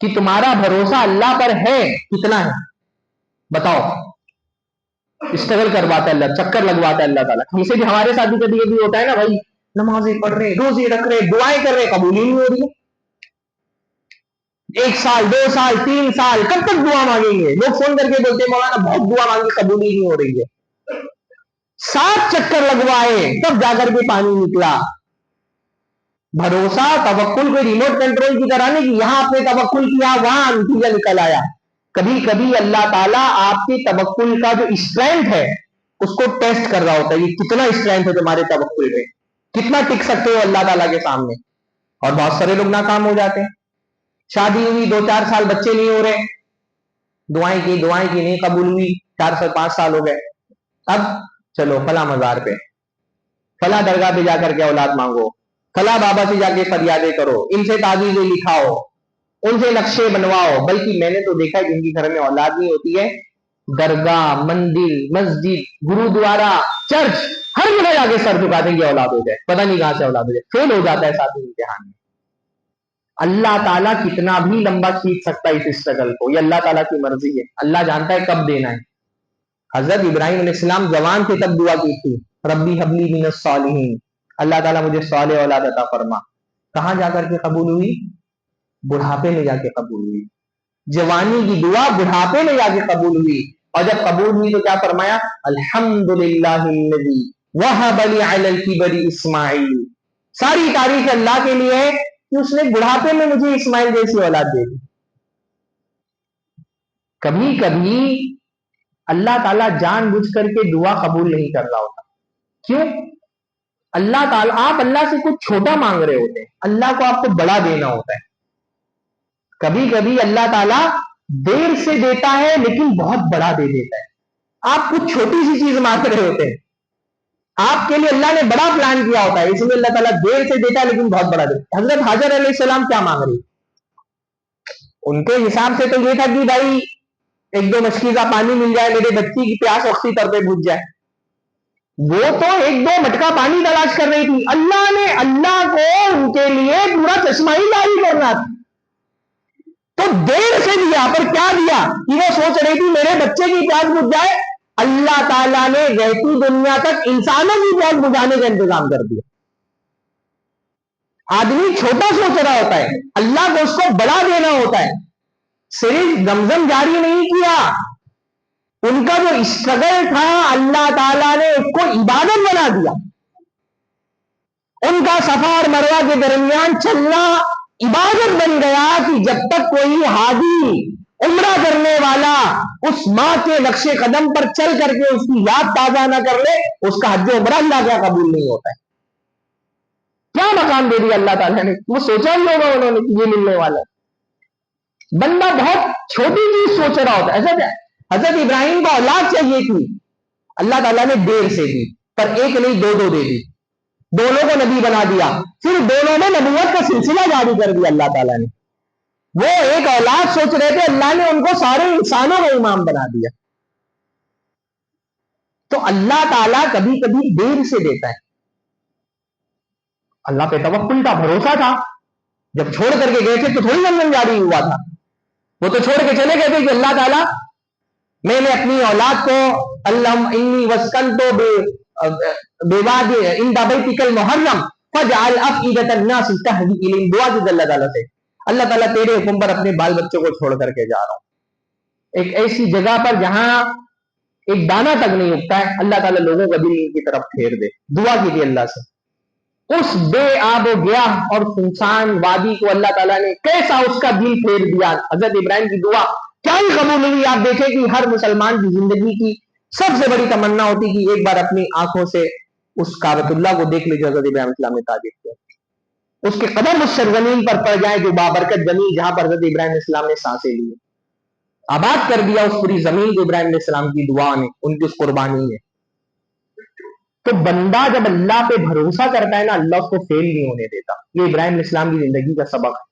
कि तुम्हारा भरोसा अल्लाह पर है कितना है, बताओ। स्ट्रगल करवाता है अल्लाह, चक्कर लगवाता है अल्लाह ताला। हमसे भी, हमारे साथ भी कभी कभी होता है ना भाई, नमाजें पढ़ रहे, रोजे रख रहे, दुआएं कर रहे, कबूल ही नहीं हो रही है। 1 साल 2 साल 3 साल कब तक दुआ मांगेंगे? लोग फोन करके बोलते हैं मौलाना बहुत दुआ मांगी, कबूल ही नहीं हो रही है। 7 चक्कर लगवाए तब जाकर के पानी निकला। भरोसा तवक्कुल कोई रिमोट कंट्रोल की तरह नहीं कि यहां आपने तवक्कुल किया वहां नतीजा निकल आया। कभी कभी अल्लाह ताला आपके तवक्कुल का जो स्ट्रेंथ है उसको टेस्ट कर रहा होता है, ये कितना स्ट्रेंथ है तुम्हारे तवक्कुल में, कितना टिक सकते हो अल्लाह ताला के सामने। और बहुत सारे लोग नाकाम हो जाते हैं। शादी हुई 2-4 साल बच्चे नहीं हो रहे, दुआएं की नहीं कबूल हुई, 4 से 5 साल हो गए। अब चलो फला मजार पे, फला दरगाह पे जाकर के औलाद मांगो, फला बाबा से जाके फरियादें करो, इनसे तावीज़ें लिखाओ, उनसे नक्शे बनवाओ। बल्कि मैंने तो देखा है जिनकी घर में औलाद नहीं होती है, दरगाह, मंदिर, मस्जिद, गुरुद्वारा, चर्च, हर जगह जाके सर झुका देंगे औलाद हो जाए, पता नहीं कहां से औलाद हो जाए, फेल हो जाता है साथ ही इम्तिहान में। अल्लाह ताला कितना भी लंबा खींच सकता है इस स्ट्रगल को, ये अल्लाह ताला की मर्जी है। अल्लाह जानता है कब देना है। हजरत इब्राहिम अलैहिस्सलाम जवान थे तब दुआ की थी, रब्बी हबली मिनस सालिहीन, अल्लाह ताला मुझे साले औलाद अता फरमा। कहां जाकर के कबूल हुई? बुढ़ापे में जाके कबूल हुई। जवानी की दुआ बुढ़ापे में जाके कबूल हुई, और जब कबूल हुई तो क्या फरमाया? अल्हम्दुलिल्लाहिल्लज़ी वहब ली अलल किबरी इस्माइल। सारी तारीफ अल्लाह के लिए है कि उसने बुढ़ापे में मुझे इस्माइल जैसी औलाद दे दी। कभी कभी अल्लाह ताला जानबूझ करके दुआ कबूल नहीं कर रहा होता। क्यों? अल्लाह ताला, आप अल्लाह से कुछ छोटा मांग रहे होते हैं, अल्लाह को आपको बड़ा देना होता है। कभी कभी अल्लाह ताला देर से देता है लेकिन बहुत बड़ा दे देता है। आप कुछ छोटी सी चीज मांग रहे होते हैं, आपके लिए अल्लाह ने बड़ा प्लान किया होता है, इसलिए अल्लाह ताला देर से देता है लेकिन बहुत बड़ा देता है। हजरत हाजर अलैहिस्सलाम क्या मांग रही? उनके हिसाब से तो ये था कि भाई 1-2 मछली का पानी मिल जाए, मेरे बच्ची की प्यास वक्ती तर पे बुझ जाए। वो तो 1-2 मटका पानी तलाश कर रही थी, अल्लाह को उनके लिए पूरा चश्मा ही जारी करना था। तो देर से दिया, पर क्या दिया कि वो सोच रही थी मेरे बच्चे की प्यास बुझ जाए। अल्लाह ताला ने रहती दुनिया तक इंसानों की प्यास बुझाने का इंतजाम कर दिया। आदमी छोटा सोच रहा होता है, अल्लाह को उसको बड़ा देना होता है। सिर्फ जमजम जारी नहीं किया, उनका जो स्ट्रगल था अल्लाह ताला ने उसको इबादत बना दिया। उनका सफा और मरवा के दरमियान चलना इबादत बन गया कि जब तक कोई हाजी उम्रा करने वाला उस माँ के नक्शे कदम पर चल करके उसकी याद ताजा ना कर ले, उसका हज उम्रा अल्लाह क्या कबूल नहीं होता है। क्या मकाम दे दिया अल्लाह ताला ने, वो सोचा ही होगा उन्होंने कि ये मिलने वाला है। बंदा बहुत छोटी चीज सोच रहा होता है। ऐसा क्या? हजरत इब्राहिम को औलाद चाहिए थी, अल्लाह ताला ने देर से दी, पर एक नहीं 2-2 दे दी, दोनों को नबी बना दिया, फिर दोनों में नबूवत का सिलसिला जारी कर दिया अल्लाह ताला ने। वो एक औलाद सोच रहे थे, अल्लाह ने उनको सारे इंसानों का इमाम बना दिया। तो अल्लाह ताला कभी कभी देर से देता है। अल्लाह पे तवक्कुल था, भरोसा था। जब छोड़ करके गए थे तो थोड़ी जमजम जारी हुआ था, वो तो छोड़ के चले गए थे कि अल्लाह ताला मैंने अपनी औलाद को अल्लाह इन्नी वस्कंतो बेवाद इन बैतिकल मुहर्रम फजअल अफइदतन नास तहवी इलैहि, दुआ की अल्लाह ताला से, अल्लाह ताला तेरे हुक्म पर अपने बाल बच्चों को छोड़ करके जा रहा हूं एक ऐसी जगह पर जहां ایک دانہ تک نہیں اگتا ہے. اللہ تعالیٰ لوگوں کا دل ان کی طرف پھیر دے. دعا کیجیے اللہ سے. اس بے آب و گیا اور سنسان وادی کو اللہ تعالیٰ نے کیسا اس کا دل پھیر دیا. حضرت ابراہیم کی دعا کیا ہی قبول ہوئی. آپ دیکھیں کہ ہر مسلمان کی زندگی کی سب سے بڑی تمنا ہوتی کہ ایک بار اپنی آنکھوں سے اس کعبۃ اللہ کو دیکھ لے جو حضرت ابراہیم السلام نے تعمیر کیا, اس کے قدم اس سرزمین پر پڑ جائیں جو بابرکت زمین جہاں پر حضرت ابراہیم علیہ السلام نے سانسیں لی. آباد کر دیا اس پوری زمین کو ابراہیم علیہ السلام کی دعا نے, ان کی اس قربانی نے. تو بندہ جب اللہ پہ بھروسہ کرتا ہے نا, اللہ اس کو فیل نہیں ہونے دیتا. یہ ابراہیم علیہ السلام کی زندگی کا سبق ہے.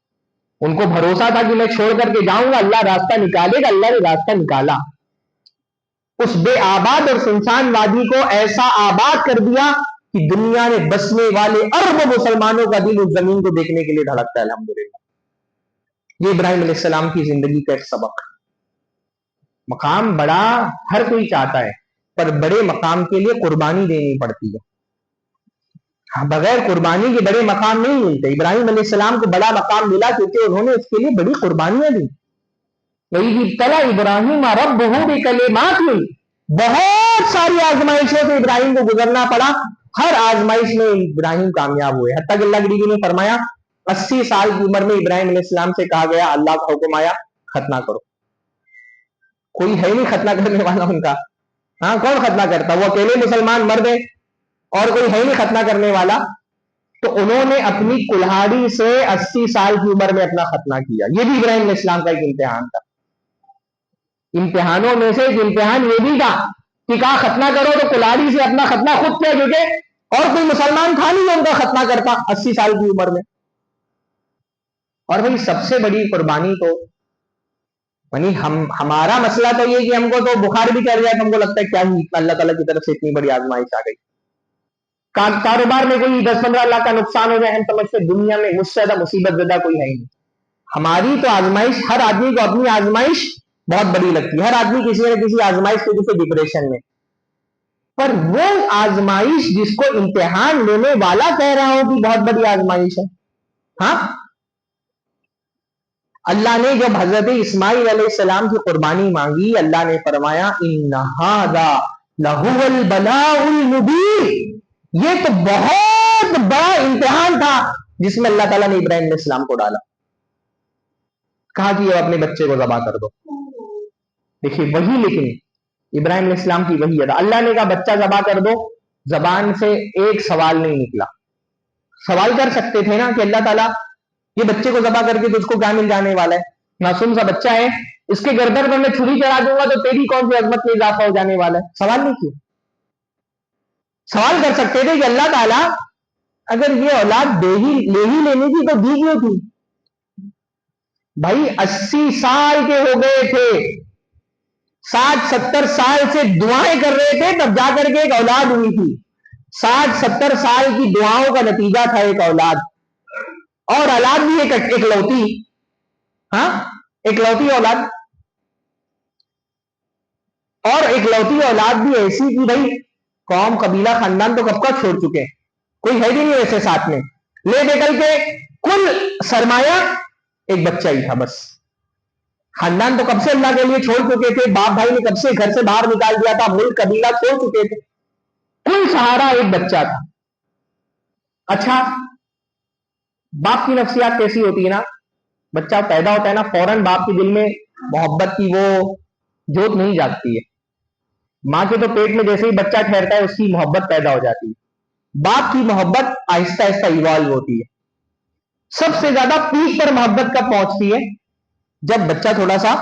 ان کو بھروسہ تھا کہ میں چھوڑ کر کے جاؤں گا, اللہ راستہ نکالے گا. اللہ نے راستہ نکالا. اس بے آباد اور سنسان وادی کو ایسا آباد کر دیا کہ دنیا میں بسنے والے اربوں مسلمانوں کا دل اس زمین کو دیکھنے کے لیے دھڑکتا ہے. الحمدللہ. یہ ابراہیم علیہ السلام کی زندگی کا ایک سبق. مقام بڑا ہر کوئی چاہتا ہے, پر بڑے مقام کے لیے قربانی دینی پڑتی ہے. بغیر قربانی کے بڑے مقام نہیں ملتے. ابراہیم علیہ السلام کو بڑا مقام ملا کیونکہ انہوں نے اس کے لیے بڑی قربانیاں دی. ابراہیم ربہ بکلمات, بہت ساری آزمائشوں سے ابراہیم کو گزرنا پڑا. ہر آزمائش میں ابراہیم کامیاب ہوئے. حتیٰ کہ اللہ کے نے فرمایا 80 سال کی عمر میں ابراہیم علیہ السلام سے کہا گیا, اللہ کا حکم آیا ختنہ کرو. کوئی ہے نہیں ختنہ کرنے والا ان کا. ہاں, کون ختنہ کرتا؟ وہ اکیلے مسلمان مرد ہیں اور کوئی ہے نہیں ختنہ کرنے والا. تو انہوں نے اپنی کلہاڑی سے 80 سال کی عمر میں اپنا ختنہ کیا. یہ بھی ابراہیم علیہ السلام کا ایک امتحان تھا. امتحانوں میں سے ایک امتحان یہ بھی تھا کہ کہا ختنہ کرو, تو کلہاڑی سے اپنا ختنہ خود کیا, کیونکہ اور کوئی مسلمان تھا نہیں جو ان کا ختنہ کرتا 80 سال کی عمر میں. اور بھائی سب سے بڑی قربانی تو ہمارا مسئلہ تو یہ کہ ہم کو تو بخار بھی چڑھ جائے تو ہم کو لگتا ہے کیا ہی اللہ تعالیٰ کی طرف سے اتنی بڑی آزمائش آ گئی. کاروبار میں کوئی 10-15 لاکھ کا نقصان ہو جائے, ہم سمجھتے دنیا میں مجھ سے زیادہ مصیبت زدہ کوئی ہے نہیں. ہماری تو آزمائش, ہر آدمی کو اپنی آزمائش بہت بڑی لگتی ہے. ہر آدمی کسی نہ کسی آزمائش کی وجہ سے ڈپریشن میں. پر وہ آزمائش جس کو امتحان لینے والا کہہ رہا ہوں کہ بہت بڑی آزمائش ہے. ہاں, اللہ نے جب حضرت اسماعیل علیہ السلام کی قربانی مانگی, اللہ نے فرمایا ان ھذا لہو البلاء المبین, یہ تو بہت بڑا امتحان تھا جس میں اللہ تعالیٰ نے ابراہیم علیہ السلام کو ڈالا. کہا کہ یہ اپنے بچے کو ذبح کر دو. دیکھیے وہی, لیکن ابراہیم علیہ السلام کی وہی تھا. اللہ نے کہا بچہ ذبح کر دو, زبان سے ایک سوال نہیں نکلا. سوال کر سکتے تھے نا کہ اللہ تعالیٰ یہ بچے کو ذبح کر کے تو اس کو کیا مل جانے والا ہے, معصوم سا بچہ ہے, اس کے گردن پر میں چھری چڑھا دوں گا تو تیری کون سی عظمت میں اضافہ ہو جانے والا ہے. سوال نہیں کیا. سوال کر سکتے تھے کہ اللہ تعالیٰ اگر یہ اولاد لے ہی لینی تھی تو دی کیوں تھی. بھائی 80 سال کے ہو گئے تھے, 60-70 سال سے دعائیں کر رہے تھے, تب جا کر کے ایک اولاد ہوئی تھی. 60-70 سال کی دعاؤں کا نتیجہ تھا ایک اولاد. اور اولاد بھی ایک لوتی, ہاں ایک لوتی اولاد. اور ایک لوتی اولاد بھی ایسی کہ بھائی قوم قبیلہ خاندان تو کب کا چھوڑ چکے, کوئی ہے بھی نہیں ویسے ساتھ میں, لے دے کر کے کل سرمایہ ایک بچہ ہی تھا بس. خاندان تو کب سے اللہ کے لیے چھوڑ چکے تھے, باپ بھائی نے کب سے گھر سے باہر نکال دیا تھا, ملک قبیلہ چھوڑ چکے تھے, کل سہارا ایک بچہ تھا. اچھا, باپ کی نفسیات کیسی ہوتی ہے نا, بچہ پیدا ہوتا ہے نا, فوراً باپ کے دل میں محبت کی وہ جوت نہیں جاگتی ہے. ماں کے تو پیٹ میں جیسے ہی بچہ ٹھہرتا ہے اس کی محبت پیدا ہو جاتی ہے. باپ کی محبت آہستہ آہستہ ایوالو ہوتی ہے. سب سے زیادہ پیک پر محبت کب پہنچتی ہے, جب بچہ تھوڑا سا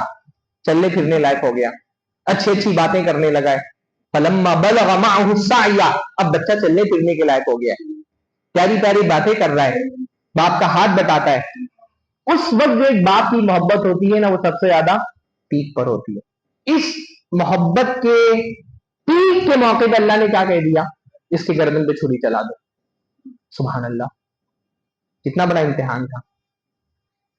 چلنے پھرنے لائق ہو گیا, اچھی باتیں کرنے لگا ہے. فلما بلغ معه السعي, اب بچہ چلنے پھرنے کے لائق ہو گیا ہے, پیاری پیاری باتیں کر رہا ہے, باپ کا ہاتھ بتاتا ہے. اس وقت جو ایک باپ کی محبت ہوتی ہے نا, وہ سب سے زیادہ پیک پر ہوتی ہے. اس محبت کے پیک کے موقع پہ اللہ نے کیا کہہ دیا, اس کے گردن پہ چھری چلا دو. سبحان اللہ, کتنا بڑا امتحان تھا.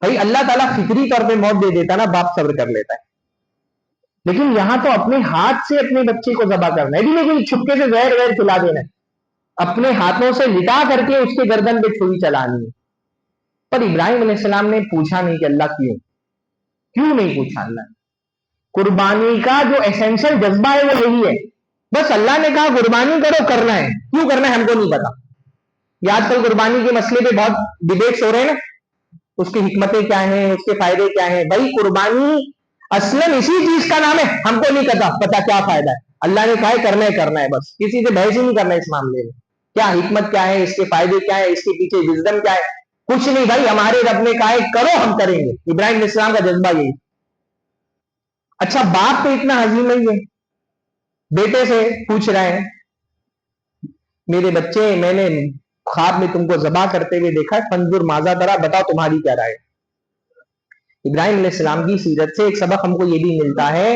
بھائی اللہ تعالیٰ فطری طور پہ موت دے دیتا نا, باپ صبر کر لیتا ہے, لیکن یہاں تو اپنے ہاتھ سے اپنے بچے کو ذبح کرنا ہے, بھی نہیں چھپکے سے زہر وہر کھلا دینا ہے, اپنے ہاتھوں سے لٹا کر کے اس کے گردن پہ چھری چلانی ہے. پر ابراہیم علیہ السلام نے پوچھا نہیں کہ اللہ کیوں نہیں پوچھا اللہ نے. قربانی کا جو ایسینشل جذبہ ہے وہ یہی ہے. بس اللہ نے کہا قربانی کرو, کرنا ہے. کیوں کرنا ہے ہم کو نہیں پتا. یہ آج کل قربانی کے مسئلے پہ بہت ڈیبیٹس ہو رہے ہیں نا, اس کی حکمتیں کیا ہیں, اس کے فائدے کیا ہیں. بھائی قربانی اصلاً اسی چیز کا نام ہے, ہم کو نہیں پتا کیا فائدہ ہے. اللہ نے کہا ہے کرنا ہے, کرنا ہے, بس کسی سے بحث ہی نہیں کرنا ہے اس معاملے میں. کیا حکمت کیا ہے, اس کے فائدے کیا ہے, اس کے پیچھے وزڈم کیا ہے, کچھ نہیں بھائی. ہمارے رب نے کہا ہے کرو, ہم کریں گے. ابراہیم علیہ السلام کا جذبہ یہی. اچھا باپ تو اتنا عظیم نہیں ہے, بیٹے سے پوچھ رہے ہیں میرے بچے میں نے خواب میں تم کو ذبح کرتے ہوئے دیکھا ہے, فانظر ماذا ترى, بتاؤ تمہاری کیا رائے. ابراہیم علیہ السلام کی سیرت سے ایک سبق ہم کو یہ بھی ملتا ہے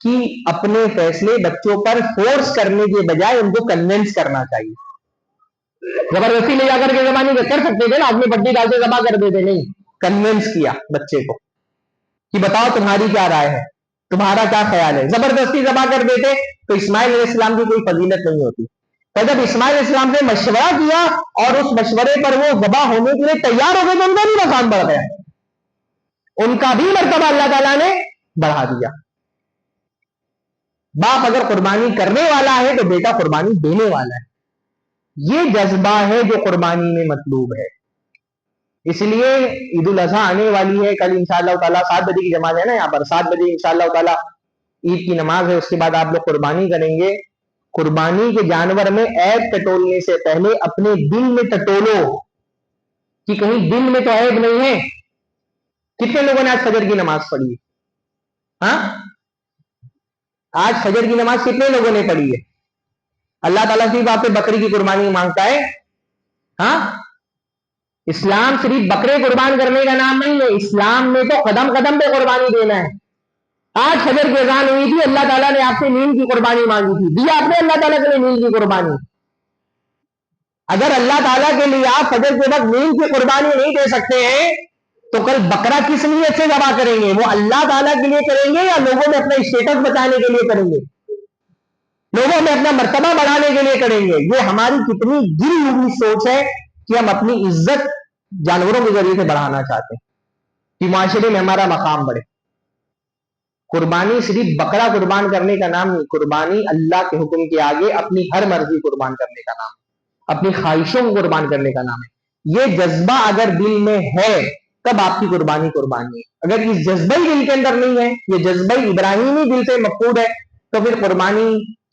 کہ اپنے فیصلے بچوں پر فورس کرنے کے بجائے ان کو کنونس کرنا چاہیے. زبردستی لے جا کر کے ذبح نہیں کر سکتے تھے نا, آدمی پٹی ڈال کے ذبح کر دیتے, نہیں, کنونس کیا بچے کو کہ بتاؤ تمہاری کیا رائے ہے, تمہارا کیا خیال ہے. زبردستی ذبح کر دیتے تو اسماعیل علیہ السلام کی کوئی فضیلت نہیں ہوتی. تو جب اسماعیل علیہ السلام سے مشورہ کیا اور اس مشورے پر وہ ذبح ہونے کے لیے تیار ہو گئے تو ان کا بھی مقام بڑھ گیا, ان کا بھی مرتبہ اللہ تعالیٰ نے بڑھا دیا. باپ اگر قربانی کرنے والا ہے تو بیٹا قربانی دینے والا ہے. یہ جذبہ ہے جو قربانی میں مطلوب ہے. اس لیے عید الاضحیٰ آنے والی ہے کل انشاءاللہ تعالیٰ. 7 بجے کی جماعت ہے نا یہاں پر, 7 بجے انشاءاللہ تعالیٰ عید کی نماز ہے. اس کے بعد آپ لوگ قربانی کریں گے. قربانی کے جانور میں عیب ٹٹولنے سے پہلے اپنے دل میں ٹٹولو کہ کہیں دل میں تو عیب نہیں ہے. کتنے لوگوں نے آج فجر کی نماز پڑھی ہے؟ ہاں, آج فجر کی نماز کتنے لوگوں نے پڑھی ہے؟ اللہ تعالیٰ صرف آپ سے بکری کی قربانی مانگتا ہے. ہاں, اسلام صرف بکرے قربان کرنے کا نام نہیں ہے. اسلام میں تو قدم قدم پہ قربانی دینا ہے. آج فجر کی اذان ہوئی تھی, اللہ تعالیٰ نے آپ سے نیند کی قربانی مانگی تھی, دیا آپ نے اللہ تعالیٰ کے لیے نیند کی قربانی. اگر اللہ تعالیٰ کے لیے آپ فجر کے وقت نیند کی قربانی نہیں دے سکتے ہیں تو کل بکرا کس نیت سے ذبح کریں گے؟ وہ اللہ تعالیٰ کے لیے کریں گے یا لوگوں میں اپنا اسٹیٹس بچانے کے لیے کریں گے, لوگوں میں اپنا مرتبہ بڑھانے کے لیے کریں گے؟ یہ ہماری کتنی گری ہوئی سوچ ہے کہ ہم اپنی عزت جانوروں کے ذریعے سے بڑھانا چاہتے ہیں کہ معاشرے میں ہمارا مقام بڑھے. قربانی صرف بکرا قربان کرنے کا نام نہیں. قربانی اللہ کے حکم کے آگے اپنی ہر مرضی قربان کرنے کا نام ہے, اپنی خواہشوں کو قربان کرنے کا نام ہے. یہ جذبہ اگر دل میں ہے تب آپ کی قربانی قربانی ہے. اگر یہ جذبہ ہی دل کے اندر نہیں ہے, یہ جذبہ ابراہیمی دل سے مفقود ہے, تو پھر قربانی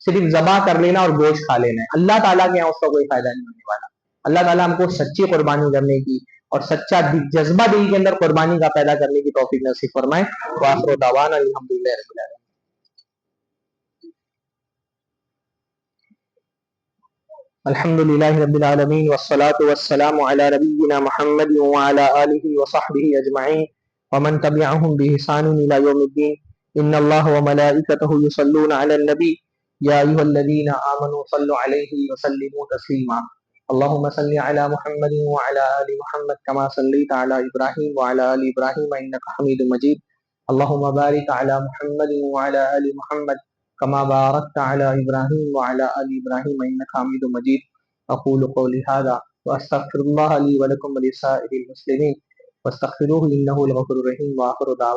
صرف ذبح کر لینا اور گوشت کھا لینا ہے. اللہ تعالیٰ کے یہاں اس کا کوئی فائدہ نہیں ہونے والا. اللہ تعالیٰ ہم کو سچی قربانی کرنے کی اور سچا جذبہ دل کے اندر قربانی کا پیدا کرنے کی توفیق نصیب فرمائے. وآخر دعوانا الحمدللہ رب العالمین. الحمدللہ رب العالمین والصلاة والسلام علی نبینا محمد وعلی آلہ وصحبہ اجمعین ومن تبعهم بإحسان إلی یوم الدین. ان اللہ وملائکتہ یصلون علی النبی یا ایھا الذین آمنوا صلوا علیہ وسلموا تسلیما. اللهم صل على محمد وعلى آل محمد كما صليت على إبراهيم وعلى آل إبراهيم إنك حميد مجيد. اللهم بارك على محمد وعلى آل محمد كما باركت على إبراهيم وعلى آل إبراهيم إنك حميد مجيد. أقول قولي هذا وأستغفر الله لي ولكم ولسائر المسلمين واستغفروه إنه الغفور الرحيم. وآخر دعوانا